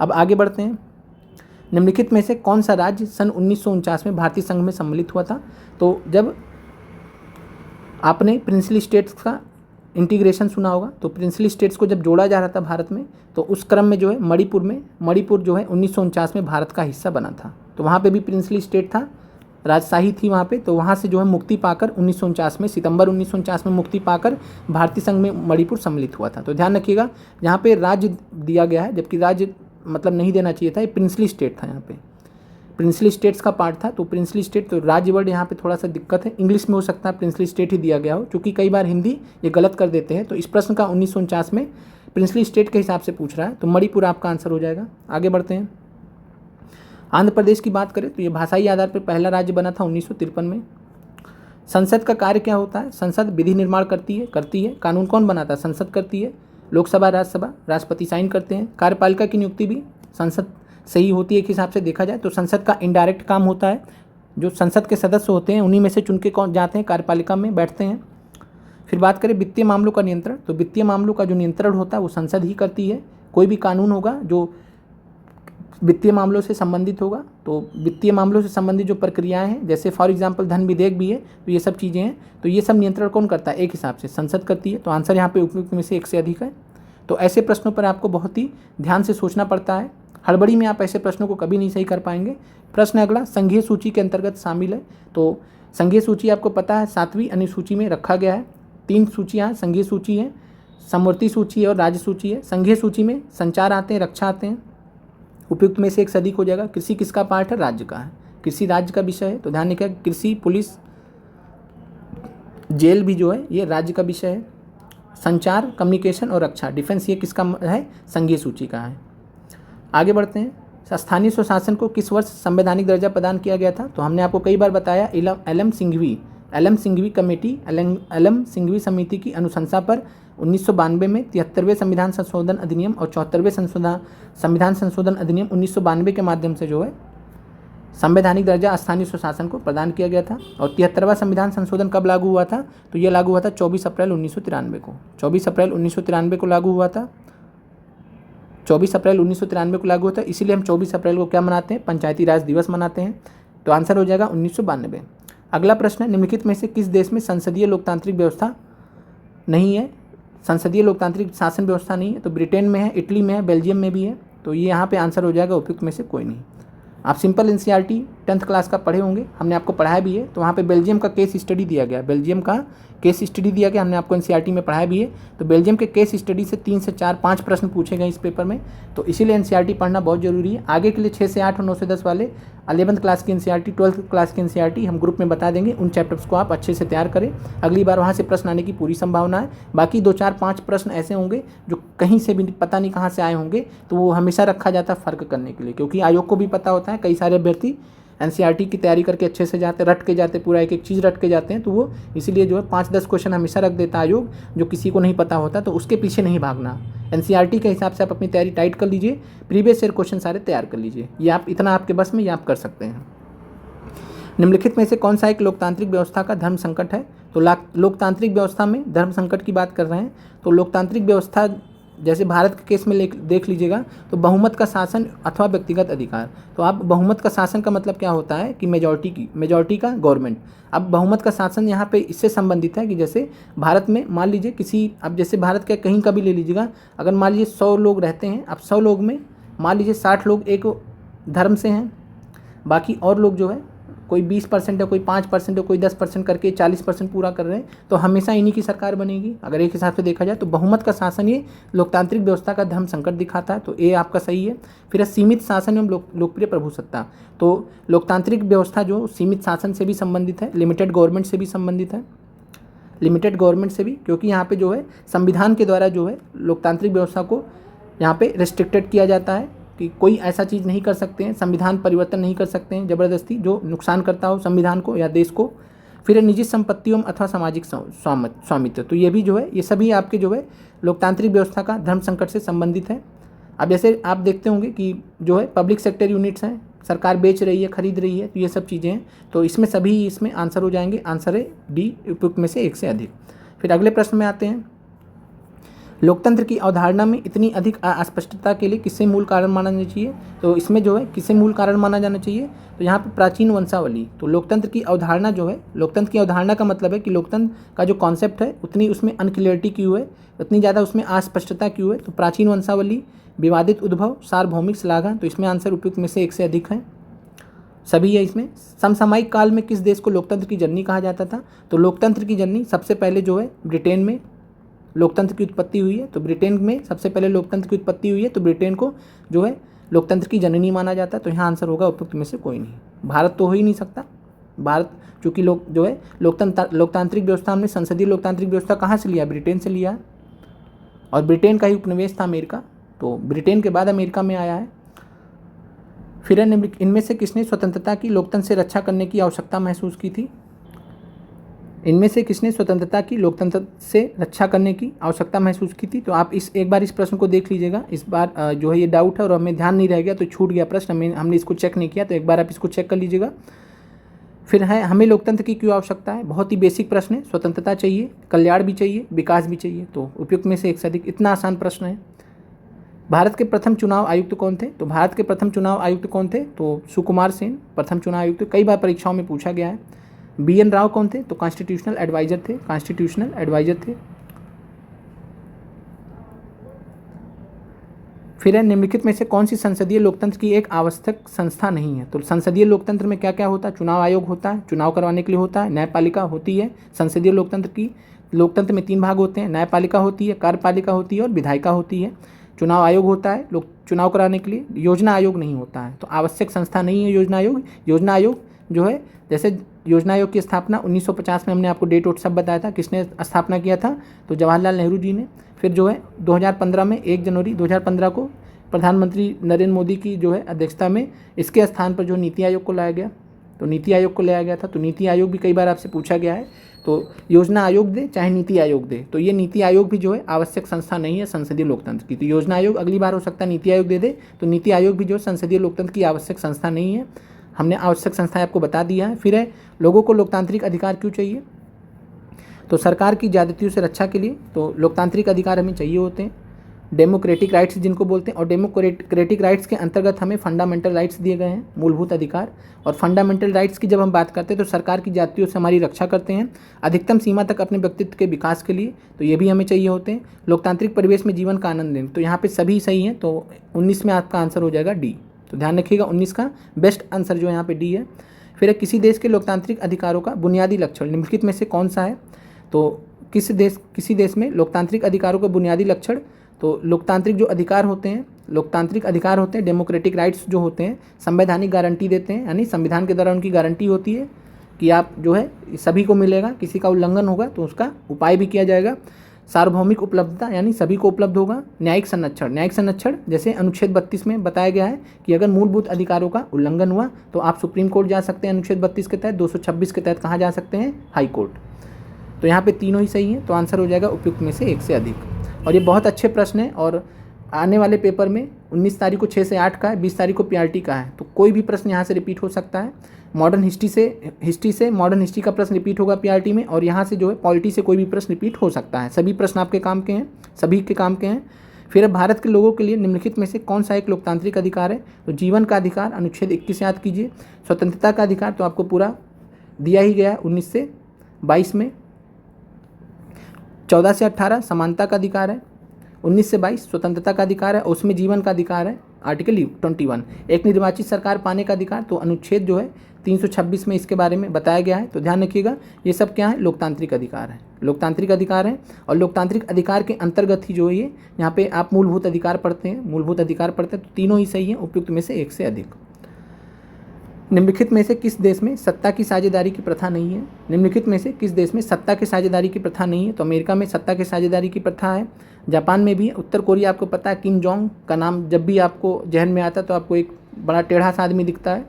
अब आगे बढ़ते हैं। निम्नलिखित में से कौन सा राज्य सन 1949 में भारतीय संघ में सम्मिलित हुआ था। तो जब आपने प्रिंसली स्टेट्स का इंटीग्रेशन सुना होगा, तो प्रिंसली स्टेट्स को जब जोड़ा जा रहा था भारत में, तो उस क्रम में जो है मणिपुर जो है 1949 में भारत का हिस्सा बना था। तो वहाँ पे भी प्रिंसली स्टेट था, राजशाही थी वहाँ पे। तो वहाँ से जो है मुक्ति पाकर 1949 में, सितंबर 1949 में मुक्ति पाकर भारतीय संघ में मणिपुर सम्मिलित हुआ था। तो ध्यान रखिएगा, यहाँ पे राज्य दिया गया है, जबकि राज्य मतलब नहीं देना चाहिए था, ये प्रिंसली स्टेट था यहाँ पे। प्रिंसली स्टेट्स का पार्ट था, तो प्रिंसली स्टेट, तो राज्य वर्ड यहाँ पे थोड़ा सा दिक्कत है, इंग्लिश में हो सकता है प्रिंसली स्टेट ही दिया गया हो, क्योंकि कई बार हिंदी ये गलत कर देते हैं। तो इस प्रश्न का 1949 में प्रिंसली स्टेट के हिसाब से पूछ रहा है, तो मणिपुर आपका आंसर हो जाएगा। आगे बढ़ते हैं। आंध्र प्रदेश की बात करें तो ये भाषाई आधार पर पहला राज्य बना था 1953 में। संसद का कार्य क्या होता है? संसद विधि निर्माण करती है। कानून कौन बनाता है? संसद करती है। लोकसभा, राज्यसभा, राष्ट्रपति साइन करते हैं। कार्यपालिका की नियुक्ति भी संसद से ही होती है एक हिसाब से देखा जाए तो। संसद का इनडायरेक्ट काम होता है, जो संसद के सदस्य होते हैं उन्हीं में से चुन के कौन जाते हैं, कार्यपालिका में बैठते हैं। फिर बात करें वित्तीय मामलों का नियंत्रण, तो वित्तीय मामलों का जो नियंत्रण होता है वो संसद ही करती है। कोई भी कानून होगा जो वित्तीय मामलों से संबंधित होगा, तो वित्तीय मामलों से संबंधित जो प्रक्रियाएं हैं, जैसे फॉर एग्जांपल धन विधेयक भी है, तो ये सब चीज़ें हैं, तो ये सब नियंत्रण कौन करता है? एक हिसाब से संसद करती है। तो आंसर यहाँ पे उपयुक्त में से एक से अधिक है। तो ऐसे प्रश्नों पर आपको बहुत ही ध्यान से सोचना पड़ता है, हड़बड़ी में आप ऐसे प्रश्नों को कभी नहीं सही कर पाएंगे। प्रश्न अगला संघीय सूची के अंतर्गत शामिल है, तो संघीय सूची आपको पता है 7वीं अनुसूची में रखा गया है। 3 सूचियाँ संघीय सूची है, समवर्ती सूची है और राज्य सूची है। संघीय सूची में संचार आते हैं, रक्षा आते हैं, उपयुक्त में से एक से अधिक हो जाएगा। कृषि किसका पार्ट है? राज्य का है। कृषि राज्य का विषय है, तो ध्यान रखिएगा कृषि, पुलिस, जेल भी जो है ये राज्य का विषय है। संचार, कम्युनिकेशन और रक्षा, डिफेंस, ये किसका है? संघीय सूची का है। आगे बढ़ते हैं। स्थानीय स्वशासन को किस वर्ष संवैधानिक दर्जा प्रदान किया गया था? तो हमने आपको कई बार बताया, LM Singhvi committee, LM Singhvi समिति की अनुशंसा पर 1992 में 73वें संविधान संशोधन अधिनियम और 74वें संविधान संशोधन अधिनियम 1992 के माध्यम से जो है संवैधानिक दर्जा स्थानीय स्वशासन को प्रदान किया गया था। और 73वां संविधान संशोधन कब लागू हुआ था? तो ये लागू हुआ था 24 अप्रैल 1993 को। 24 अप्रैल 1993 को लागू हुआ था। 24 अप्रैल 1993 को लागू होता है, इसीलिए हम 24 अप्रैल को क्या मनाते हैं? पंचायती राज दिवस मनाते हैं। तो आंसर हो जाएगा 1992। अगला प्रश्न है, निम्नलिखित में से किस देश में संसदीय लोकतांत्रिक व्यवस्था नहीं है? संसदीय लोकतांत्रिक शासन व्यवस्था नहीं है, तो ब्रिटेन में है, इटली में है, बेल्जियम में भी है। तो ये यहाँ पे आंसर हो जाएगा उपयुक्त में से कोई नहीं। आप सिंपल एनसीईआरटी 10th क्लास का पढ़े होंगे, हमने आपको पढ़ाया भी है। तो वहाँ पे बेल्जियम का केस स्टडी दिया गया, बेल्जियम का केस स्टडी दिया गया, हमने आपको एनसीईआरटी में पढ़ाया भी है। तो बेल्जियम के केस स्टडी से 3 से 4, 5 प्रश्न पूछे गए इस पेपर में, तो इसीलिए एनसीईआरटी पढ़ना बहुत जरूरी है। आगे के लिए 6 से 8 और 9 से 10 वाले 11th क्लास की एनसीईआरटी, 12th क्लास की एनसीईआरटी हम ग्रुप में बता देंगे। उन चैप्टर्स को आप अच्छे से तैयार करें, अगली बार वहाँ से प्रश्न आने की पूरी संभावना है। बाकी 2, 4, 5 प्रश्न ऐसे होंगे जो कहीं से भी पता नहीं कहाँ से आए होंगे, तो वो हमेशा रखा जाता है फ़र्क करने के लिए, क्योंकि आयोग को भी पता होता है कई सारे अभ्यर्थी एनसीईआरटी की तैयारी करके अच्छे से जाते, रट के जाते, पूरा एक एक चीज़ रट के जाते हैं। तो वो इसीलिए जो है 5-10 क्वेश्चन हमेशा रख देता है आयोग, जो किसी को नहीं पता होता, तो उसके पीछे नहीं भागना। एनसीईआरटी के हिसाब से आप अपनी तैयारी टाइट कर लीजिए, प्रीवियस ईयर क्वेश्चन सारे तैयार कर लीजिए। ये आप इतना आपके बस में ये आप कर सकते हैं। निम्नलिखित में से कौन सा एक लोकतांत्रिक व्यवस्था का धर्म संकट है? तो लोकतांत्रिक व्यवस्था में धर्म संकट की बात कर रहे हैं। तो लोकतांत्रिक व्यवस्था जैसे भारत के केस में देख लीजिएगा, तो बहुमत का शासन अथवा व्यक्तिगत अधिकार। तो आप बहुमत का शासन का मतलब क्या होता है कि मेजॉरिटी का गवर्नमेंट। अब बहुमत का शासन यहाँ पे इससे संबंधित है कि जैसे भारत में मान लीजिए अब जैसे भारत के कहीं का भी ले लीजिएगा, अगर मान लीजिए 100 लोग रहते हैं, अब 100 लोग में मान लीजिए 60 लोग एक धर्म से हैं, बाकी और लोग जो है कोई 20% है, कोई 5% है, कोई 10% करके 40% पूरा कर रहे हैं, तो हमेशा इन्हीं की सरकार बनेगी। अगर एक हिसाब से देखा जाए तो बहुमत का शासन ये लोकतांत्रिक व्यवस्था का धर्म संकट दिखाता है, तो ये आपका सही है। फिर है सीमित शासन एवं लोकप्रिय प्रभुसत्ता। तो लोकतांत्रिक व्यवस्था जो सीमित शासन से भी संबंधित है, लिमिटेड गवर्नमेंट से भी संबंधित है, लिमिटेड गवर्नमेंट से भी, क्योंकि यहाँ पे जो है संविधान के द्वारा जो है लोकतांत्रिक व्यवस्था को यहाँ पे रेस्ट्रिक्टेड किया जाता है कि कोई ऐसा चीज़ नहीं कर सकते हैं, संविधान परिवर्तन नहीं कर सकते हैं ज़बरदस्ती जो नुकसान करता हो संविधान को या देश को। फिर निजी संपत्तियों अथवा सामाजिक स्वामित्व, तो ये भी जो है, ये सभी आपके जो है लोकतांत्रिक व्यवस्था का धर्म संकट से संबंधित है। अब जैसे आप देखते होंगे कि जो है पब्लिक सेक्टर यूनिट्स हैं, सरकार बेच रही है, खरीद रही है, तो ये सब चीज़ें हैं, तो इसमें सभी इसमें आंसर हो जाएंगे। आंसर है डी, उपयुक्त में से एक से अधिक। फिर अगले प्रश्न में आते हैं, लोकतंत्र की अवधारणा में इतनी अधिक अस्पष्टता के लिए किसे मूल कारण माना जाना चाहिए? तो इसमें जो है किसे मूल कारण माना जाना चाहिए? तो यहाँ पे प्राचीन वंशावली। तो लोकतंत्र की अवधारणा जो है, लोकतंत्र की अवधारणा का मतलब है कि लोकतंत्र का जो कॉन्सेप्ट है उतनी उसमें अनक्लियरिटी क्यों है, उतनी ज़्यादा उसमें अस्पष्टता क्यों है? तो प्राचीन वंशावली, विवादित उद्भव, सार्वभौमिक श्लाघा, तो इसमें आंसर उपयुक्त में से एक से अधिक है, सभी है इसमें। समसामयिक काल में किस देश को लोकतंत्र की जननी कहा जाता था? तो लोकतंत्र की जननी सबसे पहले जो है ब्रिटेन में लोकतंत्र की उत्पत्ति हुई है, तो ब्रिटेन में सबसे पहले लोकतंत्र की उत्पत्ति हुई है, तो ब्रिटेन को जो है लोकतंत्र की जननी माना जाता है, तो यहाँ आंसर होगा उपयुक्त में से कोई नहीं। भारत तो हो ही नहीं सकता। भारत चूँकि लोग जो है लोकतांत्रिक व्यवस्था हमने संसदीय लोकतांत्रिक व्यवस्था कहाँ से लिया, ब्रिटेन से लिया है, और ब्रिटेन का ही उपनिवेश था अमेरिका, तो ब्रिटेन के बाद अमेरिका में आया है। फिर इनमें से किसने स्वतंत्रता की लोकतंत्र से रक्षा करने की आवश्यकता महसूस की थी? इनमें से किसने स्वतंत्रता की लोकतंत्र से रक्षा करने की आवश्यकता महसूस की थी? तो आप एक बार इस प्रश्न को देख लीजिएगा। इस बार जो है ये डाउट है और हमें ध्यान नहीं रह गया तो छूट गया प्रश्न, हमने इसको चेक नहीं किया, तो एक बार आप इसको चेक कर लीजिएगा। फिर है हमें लोकतंत्र की क्यों आवश्यकता है? बहुत ही बेसिक प्रश्न है। स्वतंत्रता चाहिए, कल्याण भी चाहिए, विकास भी चाहिए, तो उपयुक्त में से एक से अधिक। इतना आसान प्रश्न है। भारत के प्रथम चुनाव आयुक्त कौन थे? तो भारत के प्रथम चुनाव आयुक्त कौन थे? तो सुकुमार सेन प्रथम चुनाव आयुक्त, कई बार परीक्षाओं में पूछा गया है। BN राव कौन थे? तो कॉन्स्टिट्यूशनल एडवाइजर थे, कॉन्स्टिट्यूशनल एडवाइजर थे। फिर है निम्नलिखित में से कौन सी संसदीय लोकतंत्र की एक आवश्यक संस्था नहीं है? तो संसदीय लोकतंत्र में क्या क्या होता है? चुनाव आयोग होता है, चुनाव करवाने के लिए होता है, न्यायपालिका होती है। संसदीय लोकतंत्र में 3 भाग होते हैं, न्यायपालिका होती है, कार्यपालिका होती है और विधायिका होती है। चुनाव आयोग होता है लोग चुनाव कराने के लिए, योजना आयोग नहीं होता है, तो आवश्यक संस्था नहीं है योजना आयोग। योजना आयोग जो है, जैसे योजना आयोग की स्थापना 1950 में हमने आपको डेट और सब बताया था, किसने स्थापना किया था? तो जवाहरलाल नेहरू जी ने। फिर जो है 2015 में 1 जनवरी 2015 को प्रधानमंत्री नरेंद्र मोदी की जो है अध्यक्षता में इसके स्थान पर जो नीति आयोग को लाया गया, तो नीति आयोग को लाया गया था। तो नीति आयोग भी कई बार आपसे पूछा गया है, तो योजना आयोग दे चाहे नीति आयोग दे, तो ये नीति आयोग भी जो है आवश्यक संस्था नहीं है संसदीय लोकतंत्र की। तो योजना आयोग अगली बार हो सकता है नीति आयोग दे दे, तो नीति आयोग भी जो संसदीय लोकतंत्र की आवश्यक संस्था नहीं है। हमने आवश्यक संस्थाएं आपको बता दिया है। फिर है लोगों को लोकतांत्रिक अधिकार क्यों चाहिए? तो सरकार की ज्यादतियों से रक्षा के लिए, तो लोकतांत्रिक अधिकार हमें चाहिए होते हैं, डेमोक्रेटिक राइट्स जिनको बोलते हैं, और डेमोक्रेटिक राइट्स के अंतर्गत हमें फंडामेंटल राइट्स दिए गए हैं, मूलभूत अधिकार। और फंडामेंटल राइट्स की जब हम बात करते हैं तो सरकार की ज्यादतियों से हमारी रक्षा करते हैं, अधिकतम सीमा तक अपने व्यक्तित्व के विकास के लिए, तो ये भी हमें चाहिए होते हैं। लोकतांत्रिक परिवेश में जीवन का आनंद लें, तो यहाँ पे सभी सही हैं, तो 19 में आपका आंसर हो जाएगा डी। तो ध्यान रखिएगा 19 का बेस्ट आंसर जो यहाँ पे डी है। फिर किसी देश के लोकतांत्रिक अधिकारों का बुनियादी लक्षण निम्नलिखित में से कौन सा है? तो किसी देश में लोकतांत्रिक अधिकारों का बुनियादी लक्षण, तो लोकतांत्रिक जो अधिकार होते हैं, डेमोक्रेटिक राइट्स जो होते हैं, संवैधानिक गारंटी देते हैं, यानी संविधान के द्वारा उनकी गारंटी होती है कि आप जो है सभी को मिलेगा, किसी का उल्लंघन होगा तो उसका उपाय भी किया जाएगा। सार्वभौमिक उपलब्धता, यानी सभी को उपलब्ध होगा। न्यायिक संरक्षण जैसे अनुच्छेद 32 में बताया गया है कि अगर मूलभूत अधिकारों का उल्लंघन हुआ तो आप सुप्रीम कोर्ट जा सकते हैं अनुच्छेद 32 के तहत, 226 के तहत कहाँ जा सकते हैं? High court. तो यहाँ पे तीनों ही सही हैं, तो आंसर हो जाएगा उपयुक्त में से एक से अधिक। और ये बहुत अच्छे प्रश्न है, और आने वाले पेपर में 19 तारीख को 6 से 8 का है, 20 तारीख को PRT का है, तो कोई भी प्रश्न यहाँ से रिपीट हो सकता है। मॉडर्न हिस्ट्री का प्रश्न रिपीट होगा PRT में, और यहाँ से जो है पॉलिटी से कोई भी प्रश्न रिपीट हो सकता है। सभी प्रश्न आपके काम के हैं, सभी के काम के हैं। फिर भारत के लोगों के लिए निम्नलिखित में से कौन सा एक लोकतांत्रिक अधिकार है? तो जीवन का अधिकार अनुच्छेद 21 याद कीजिए। स्वतंत्रता का अधिकार तो आपको पूरा दिया ही गया 19 से 22 में। 14 से 18 समानता का अधिकार है, 19 से 22 स्वतंत्रता का अधिकार है, उसमें जीवन का अधिकार है आर्टिकल 21। एक निर्वाचित सरकार पाने का अधिकार, तो अनुच्छेद जो है 326 में इसके बारे में बताया गया है। तो ध्यान रखिएगा ये सब क्या है? लोकतांत्रिक अधिकार है, लोकतांत्रिक अधिकार है। और लोकतांत्रिक अधिकार के अंतर्गत ही जो है ये यहाँ पे आप मूलभूत अधिकार पढ़ते हैं, तो तीनों ही सही हैं, उपयुक्त में से एक से अधिक। निम्नलिखित में से किस देश में सत्ता की साझेदारी की प्रथा नहीं है? निम्नलिखित में से किस देश में सत्ता की साझेदारी की प्रथा नहीं है? तो अमेरिका में सत्ता की साझेदारी की प्रथा है, जापान में भी। उत्तर कोरिया आपको पता है, किम जोंग का नाम जब भी आपको जहन में आता है तो आपको एक बड़ा टेढ़ा सा आदमी दिखता है,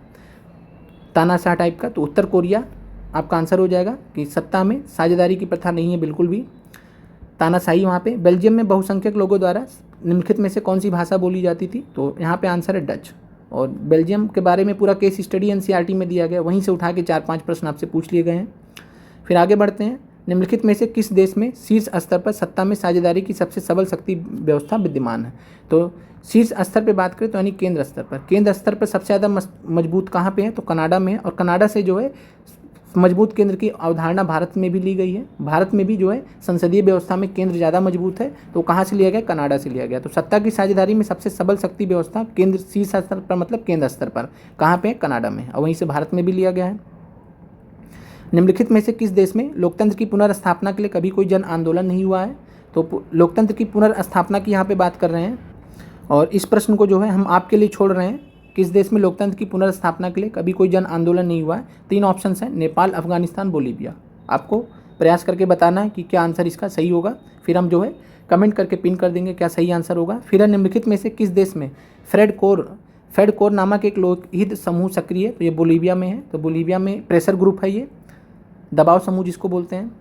तानाशाह टाइप का, तो उत्तर कोरिया आपका आंसर हो जाएगा कि सत्ता में साझेदारी की प्रथा नहीं है बिल्कुल भी, तानाशाही वहाँ पे। बेल्जियम में बहुसंख्यक लोगों द्वारा निम्नलिखित में से कौन सी भाषा बोली जाती थी? तो यहाँ पे आंसर है डच। और बेल्जियम के बारे में पूरा केस स्टडी NCERT में दिया गया, वहीं से उठा के 4-5 प्रश्न आपसे पूछ लिए गए हैं। फिर आगे बढ़ते हैं। निम्नलिखित में से किस देश में शीर्ष स्तर पर सत्ता में साझेदारी की सबसे सबल शक्ति व्यवस्था विद्यमान है? तो शीर्ष स्तर पर बात करें तो यानी केंद्र स्तर पर सबसे ज़्यादा मजबूत कहाँ पे है? तो कनाडा में है। और कनाडा से जो है मजबूत केंद्र की अवधारणा भारत में भी ली गई है। भारत में भी जो है संसदीय व्यवस्था में केंद्र ज़्यादा मजबूत है, तो कहाँ से लिया गया? कनाडा से लिया गया। तो सत्ता की साझेदारी में सबसे सबल शक्ति व्यवस्था केंद्र, शीर्ष स्तर पर मतलब केंद्र स्तर पर कहाँ पे? कनाडा में। और वहीं से भारत में भी लिया गया है। निम्नलिखित में से किस देश में लोकतंत्र की पुनर्स्थापना के लिए कभी कोई जन आंदोलन नहीं हुआ है? तो लोकतंत्र की पुनर्स्थापना की यहाँ पे बात कर रहे हैं, और इस प्रश्न को जो है हम आपके लिए छोड़ रहे हैं, किस देश में लोकतंत्र की पुनर्स्थापना के लिए कभी कोई जन आंदोलन नहीं हुआ है। 3 ऑप्शंस हैं, नेपाल, अफगानिस्तान, बोलीविया। आपको प्रयास करके बताना है कि क्या आंसर इसका सही होगा, फिर हम जो है कमेंट करके पिन कर देंगे क्या सही आंसर होगा। फिर निम्नलिखित में से किस देश में फेडकोर नामक एक लोकहित समूह सक्रिय है, तो ये बोलीविया में है। तो बोलीविया में प्रेशर ग्रुप है, ये दबाव समूह जिसको बोलते हैं।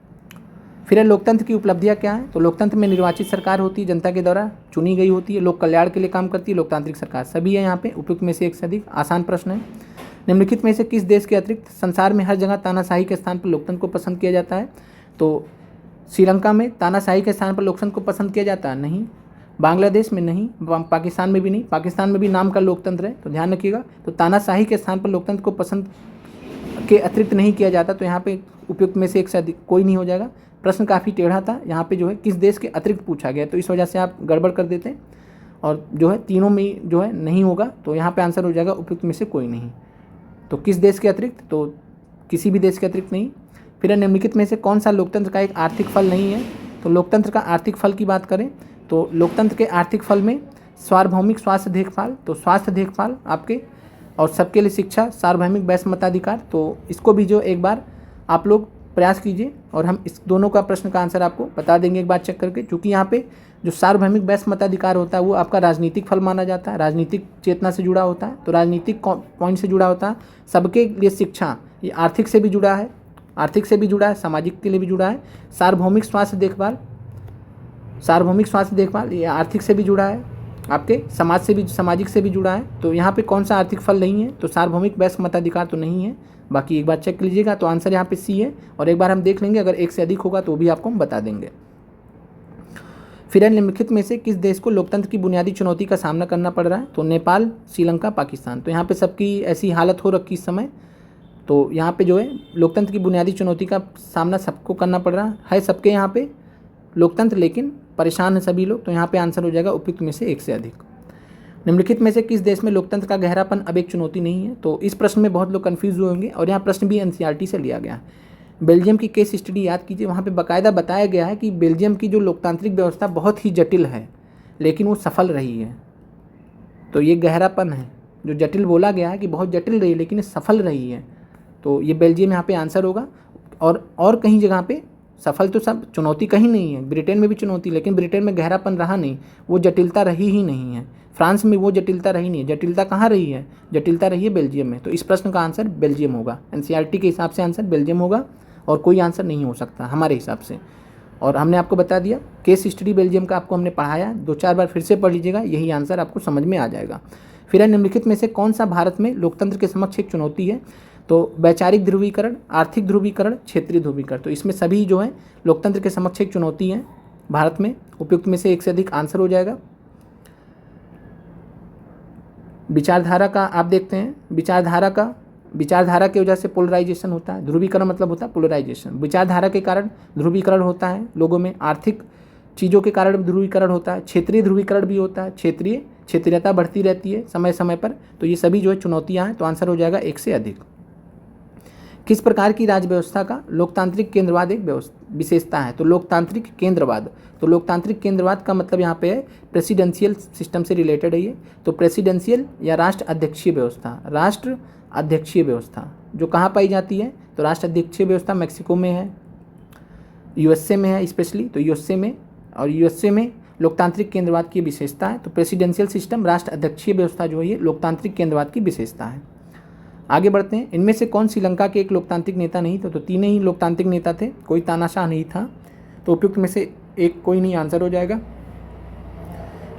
फिर लोकतंत्र की उपलब्धियां क्या है, तो लोकतंत्र में निर्वाचित सरकार होती है, जनता के द्वारा चुनी गई होती है, लोक कल्याण के लिए काम करती है, लोकतांत्रिक सरकार सभी है यहाँ पे। उपयुक्त में से एक से अधिक। आसान प्रश्न है। निम्नलिखित में से किस देश के अतिरिक्त संसार में हर जगह तानाशाही के स्थान पर लोकतंत्र को पसंद किया जाता है, तो श्रीलंका में तानाशाही के स्थान पर लोकतंत्र को पसंद किया जाता है नहीं, बांग्लादेश में नहीं, पाकिस्तान में भी नहीं, पाकिस्तान में भी नाम का लोकतंत्र है तो ध्यान रखिएगा। तो तानाशाही के स्थान पर लोकतंत्र को पसंद के अतिरिक्त नहीं किया जाता, तो यहाँ पे उपयुक्त में से एक से अधिक कोई नहीं हो जाएगा। प्रश्न काफ़ी टेढ़ा था, यहाँ पे जो है किस देश के अतिरिक्त पूछा गया, तो इस वजह से आप गड़बड़ कर देते हैं और जो है तीनों में जो है नहीं होगा, तो यहाँ पे आंसर हो जाएगा उपयुक्त में से कोई नहीं। तो किस देश के अतिरिक्त, तो किसी भी देश के अतिरिक्त नहीं। फिर निम्नलिखित में से कौन सा लोकतंत्र का एक आर्थिक फल नहीं है, तो लोकतंत्र का आर्थिक फल की बात करें तो लोकतंत्र के आर्थिक फल में सार्वभौमिक स्वास्थ्य देखभाल, तो स्वास्थ्य देखभाल आपके, और सबके लिए शिक्षा, सार्वभौमिक वैश्य मताधिकार, तो इसको भी जो एक बार आप लोग प्रयास कीजिए और हम इस दोनों का प्रश्न का आंसर आपको बता देंगे एक बार चेक करके। क्योंकि यहाँ पे जो सार्वभौमिक वैश्य मताधिकार होता है वो आपका राजनीतिक फल माना जाता है, राजनीतिक चेतना से जुड़ा होता है, तो राजनीतिक पॉइंट से जुड़ा होता है। सबके लिए शिक्षा, ये आर्थिक से भी जुड़ा है, आर्थिक से भी जुड़ा है, सामाजिक के लिए भी जुड़ा है। सार्वभौमिक स्वास्थ्य देखभाल, सार्वभौमिक स्वास्थ्य देखभाल ये आर्थिक से भी जुड़ा है, आपके समाज से भी, सामाजिक से भी जुड़ा है। तो यहाँ पे कौन सा आर्थिक फल नहीं है, तो सार्वभौमिक वैश्य मताधिकार तो नहीं है। बाकी एक बार चेक कर लीजिएगा, तो आंसर यहाँ पे सी है। और एक बार हम देख लेंगे, अगर एक से अधिक होगा तो भी आपको हम बता देंगे। फिर निम्नलिखित में से किस देश को लोकतंत्र की बुनियादी चुनौती का सामना करना पड़ रहा है, तो नेपाल, श्रीलंका, पाकिस्तान। तो यहाँ पे सबकी ऐसी हालत हो रखी इस समय, तो यहाँ पे जो है लोकतंत्र की बुनियादी चुनौती का सामना सबको करना पड़ रहा है सबके यहाँ पे लोकतंत्र, लेकिन परेशान है सभी लोग। तो यहाँ पे आंसर हो जाएगा उपयुक्त में से एक से अधिक। निम्नलिखित में से किस देश में लोकतंत्र का गहरापन अब एक चुनौती नहीं है, तो इस प्रश्न में बहुत लोग कन्फ्यूज हुए होंगे और यहाँ प्रश्न भी एनसीईआरटी से लिया गया है। बेल्जियम की केस स्टडी याद कीजिए, वहाँ पे बाकायदा बताया गया है कि बेल्जियम की जो लोकतांत्रिक व्यवस्था बहुत ही जटिल है लेकिन वो सफल रही है। तो ये गहरापन है, जो जटिल बोला गया है कि बहुत जटिल रही लेकिन सफल रही है, तो ये बेल्जियम यहाँ पे आंसर होगा। और कहीं जगह पे सफल तो सब, चुनौती कहीं नहीं है। ब्रिटेन में भी चुनौती, लेकिन ब्रिटेन में गहरापन रहा नहीं, वो जटिलता रही ही नहीं है। फ्रांस में वो जटिलता रही नहीं है, जटिलता कहाँ रही है, जटिलता रही है बेल्जियम में। तो इस प्रश्न का आंसर बेल्जियम होगा, एनसीईआरटी के हिसाब से आंसर बेल्जियम होगा और कोई आंसर नहीं हो सकता हमारे हिसाब से। और हमने आपको बता दिया केस स्टडी बेल्जियम का आपको हमने पढ़ाया, 2-4 बार फिर से पढ़ लीजिएगा, यही आंसर आपको समझ में आ जाएगा। फिर निम्नलिखित में से कौन सा भारत में लोकतंत्र के समक्ष एक चुनौती है, तो वैचारिक ध्रुवीकरण, आर्थिक ध्रुवीकरण, क्षेत्रीय ध्रुवीकरण। तो इसमें सभी जो है लोकतंत्र के समक्ष एक चुनौती है भारत में। उपयुक्त में से एक से अधिक आंसर हो जाएगा। विचारधारा का आप देखते हैं, विचारधारा की वजह से पोलराइजेशन होता है। ध्रुवीकरण मतलब होता है पोलराइजेशन। विचारधारा के कारण ध्रुवीकरण होता है लोगों में, आर्थिक चीज़ों के कारण ध्रुवीकरण होता है, क्षेत्रीय ध्रुवीकरण भी होता है, क्षेत्रीयता बढ़ती रहती है समय समय पर। तो ये सभी जो है चुनौतियाँ हैं, तो आंसर हो जाएगा एक से अधिक। किस प्रकार की राज्य व्यवस्था का लोकतांत्रिक केंद्रवाद एक विशेषता है, तो लोकतांत्रिक केंद्रवाद। तो लोकतांत्रिक केंद्रवाद का मतलब यहाँ पे है प्रेसिडेंशियल सिस्टम से रिलेटेड है ये। तो प्रेसिडेंशियल या राष्ट्र अध्यक्षीय व्यवस्था, राष्ट्र अध्यक्षीय व्यवस्था जो कहाँ पाई जाती है, तो राष्ट्र अध्यक्षीय व्यवस्था मैक्सिको में है, यूएसए में है स्पेशली, तो यूएसए में, और यूएसए में लोकतांत्रिक केंद्रवाद की विशेषता है। तो प्रेसिडेंशियल सिस्टम, राष्ट्र अध्यक्षीय व्यवस्था जो है ये लोकतांत्रिक केंद्रवाद की विशेषता है। आगे बढ़ते हैं। इनमें से कौन श्रीलंका के एक लोकतांत्रिक नेता नहीं थे, तो तीनों ही लोकतांत्रिक नेता थे, कोई तानाशाह नहीं था। तो उपयुक्त में से एक कोई नहीं आंसर हो जाएगा।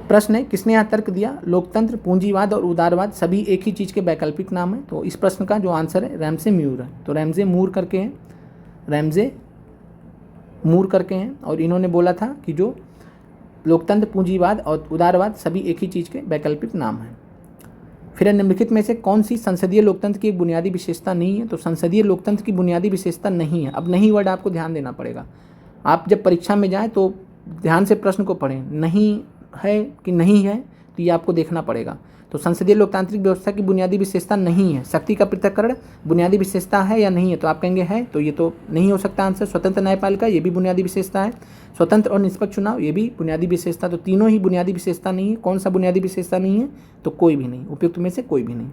प्रश्न है किसने यहाँ तर्क दिया, लोकतंत्र, पूंजीवाद और उदारवाद सभी एक ही चीज़ के वैकल्पिक नाम है। तो इस प्रश्न का जो आंसर है रैमसे म्यूर है। तो रैमसे मूर करके हैं, रैमसे मूर करके हैं, और इन्होंने बोला था कि जो लोकतंत्र, पूंजीवाद और उदारवाद सभी एक ही चीज़ के वैकल्पिक नाम हैं। फिर निम्नलिखित में से कौन सी संसदीय लोकतंत्र की एक बुनियादी विशेषता नहीं है, तो संसदीय लोकतंत्र की बुनियादी विशेषता नहीं है। अब नहीं वर्ड आपको ध्यान देना पड़ेगा, आप जब परीक्षा में जाएं तो ध्यान से प्रश्न को पढ़ें, नहीं है कि नहीं है, तो ये आपको देखना पड़ेगा। तो संसदीय लोकतांत्रिक व्यवस्था की बुनियादी विशेषता नहीं है। शक्ति का पृथक्करण बुनियादी विशेषता है या नहीं है, तो आप कहेंगे है, तो ये तो नहीं हो सकता आंसर। स्वतंत्र न्यायपालिका, ये भी बुनियादी विशेषता है। स्वतंत्र और निष्पक्ष चुनाव, ये भी बुनियादी विशेषता। तो तीनों ही बुनियादी विशेषता नहीं है। कौन सा बुनियादी विशेषता नहीं है, तो कोई भी नहीं, उपयुक्त में से कोई भी नहीं।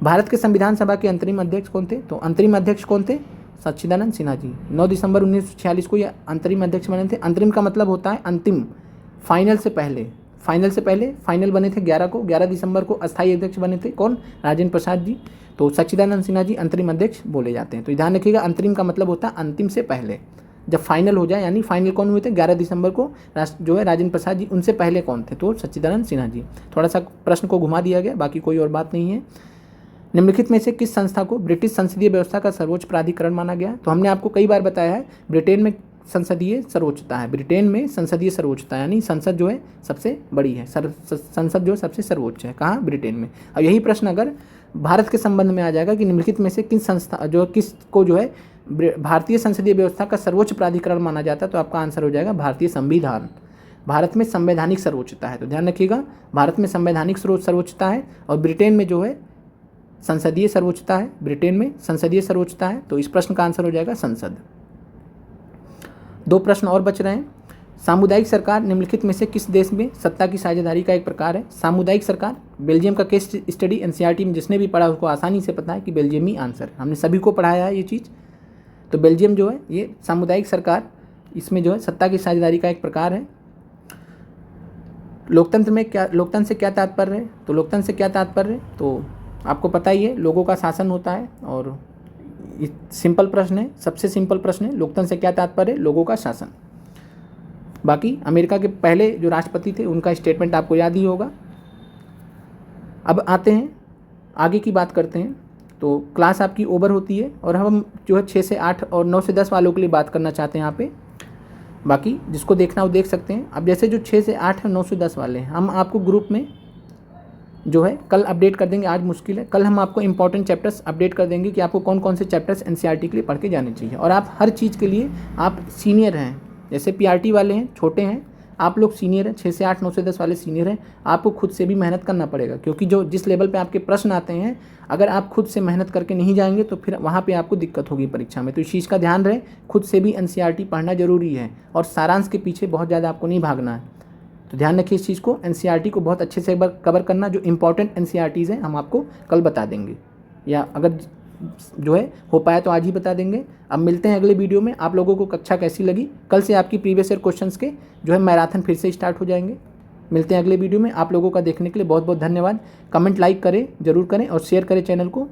भारत के संविधान सभा के अंतरिम अध्यक्ष कौन थे, तो अंतरिम अध्यक्ष कौन थे, सच्चिदानंद सिन्हा जी। 9 दिसंबर 1946 को ये अंतरिम अध्यक्ष बने थे। अंतरिम का मतलब होता है अंतिम, फाइनल से पहले। फाइनल से पहले, फाइनल बने थे 11 दिसंबर को अस्थायी अध्यक्ष बने थे कौन, राजेंद्र प्रसाद जी। तो सच्चिदानंद सिन्हा जी अंतरिम अध्यक्ष बोले जाते हैं। तो ध्यान रखिएगा, अंतरिम का मतलब होता है अंतिम से पहले। जब फाइनल हो जाए, यानी फाइनल कौन हुए थे, 11 दिसंबर को जो है राजेंद्र प्रसाद जी, उनसे पहले कौन थे, तो सच्चिदानंद सिन्हा जी। थोड़ा सा प्रश्न को घुमा दिया गया, बाकी कोई और बात नहीं है। निम्नलिखित में से किस संस्था को ब्रिटिश संसदीय व्यवस्था का सर्वोच्च प्राधिकरण माना गया। तो हमने आपको कई बार बताया है, ब्रिटेन में संसदीय सर्वोच्चता है। ब्रिटेन में संसदीय सर्वोच्चता, यानी संसद जो है सबसे बड़ी है, संसद जो है सबसे सर्वोच्च है। कहाँ, ब्रिटेन में। अब यही प्रश्न अगर भारत के संबंध में आ जाएगा कि निम्नलिखित में से किस संस्था जो किसको जो है भारतीय संसदीय व्यवस्था का सर्वोच्च प्राधिकरण माना जाता है, तो आपका आंसर हो जाएगा भारतीय संविधान। भारत में संवैधानिक सर्वोच्चता है, तो ध्यान रखिएगा, भारत में संवैधानिक सर्वोच्चता है और ब्रिटेन में जो है संसदीय सर्वोच्चता है। ब्रिटेन में संसदीय सर्वोच्चता है, तो इस प्रश्न का आंसर हो जाएगा संसद। 2 प्रश्न और बच रहे हैं। सामुदायिक सरकार निम्नलिखित में से किस देश में सत्ता की साझेदारी का एक प्रकार है। सामुदायिक सरकार, बेल्जियम का केस स्टडी एनसीईआरटी में जिसने भी पढ़ा उसको आसानी से पता है कि बेल्जियम ही आंसर, हमने सभी को पढ़ाया है ये चीज़। तो बेल्जियम जो है ये सामुदायिक सरकार, इसमें जो है सत्ता की साझेदारी का एक प्रकार है। लोकतंत्र में क्या, लोकतंत्र से क्या तात्पर्य है, तो लोकतंत्र से क्या तात्पर्य है, तो आपको पता ही है, लोगों का शासन होता है। और सिंपल प्रश्न है, सबसे सिंपल प्रश्न है, लोकतंत्र से क्या तात्पर्य है, लोगों का शासन। बाकी अमेरिका के पहले जो राष्ट्रपति थे उनका स्टेटमेंट आपको याद ही होगा। अब आते हैं आगे की बात करते हैं। तो क्लास आपकी ओवर होती है और हम जो है 6 से 8 और 9 से 10 वालों के लिए बात करना चाहते हैं यहाँ पे। बाकी जिसको देखना वो देख सकते हैं। अब जैसे जो 6 से 8 है, 9 से 10 वाले हैं, हम आपको ग्रुप में जो है कल अपडेट कर देंगे। आज मुश्किल है, कल हम आपको इंपॉर्टेंट चैप्टर्स अपडेट कर देंगे कि आपको कौन कौन से चैप्टर्स एनसीईआरटी के लिए पढ़ के जाने चाहिए। और आप हर चीज़ के लिए आप सीनियर हैं, जैसे पीआरटी वाले हैं छोटे हैं, आप लोग सीनियर हैं, 6 से 8 9 से 10 वाले सीनियर हैं। आपको खुद से भी मेहनत करना पड़ेगा, क्योंकि जो जिस लेवल पे आपके प्रश्न आते हैं, अगर आप खुद से मेहनत करके नहीं जाएंगे तो फिर वहाँ पे आपको दिक्कत होगी परीक्षा में। तो इस चीज़ का ध्यान रहे, खुद से भी एनसीईआरटी पढ़ना जरूरी है और सारांश के पीछे बहुत ज़्यादा आपको नहीं भागना है। तो ध्यान रखिए इस चीज़ को, एनसीईआरटी को बहुत अच्छे से एक बार कवर करना। जो इंपॉर्टेंट एनसीईआरटीज़ हैं हम आपको कल बता देंगे, या अगर जो है हो पाया तो आज ही बता देंगे। अब मिलते हैं अगले वीडियो में। आप लोगों को कक्षा कैसी लगी, कल से आपकी प्रीवियस ईयर क्वेश्चंस के जो है मैराथन फिर से स्टार्ट हो जाएंगे। मिलते हैं अगले वीडियो में। आप लोगों का देखने के लिए बहुत बहुत धन्यवाद। कमेंट लाइक करें, जरूर करें और शेयर करें चैनल को।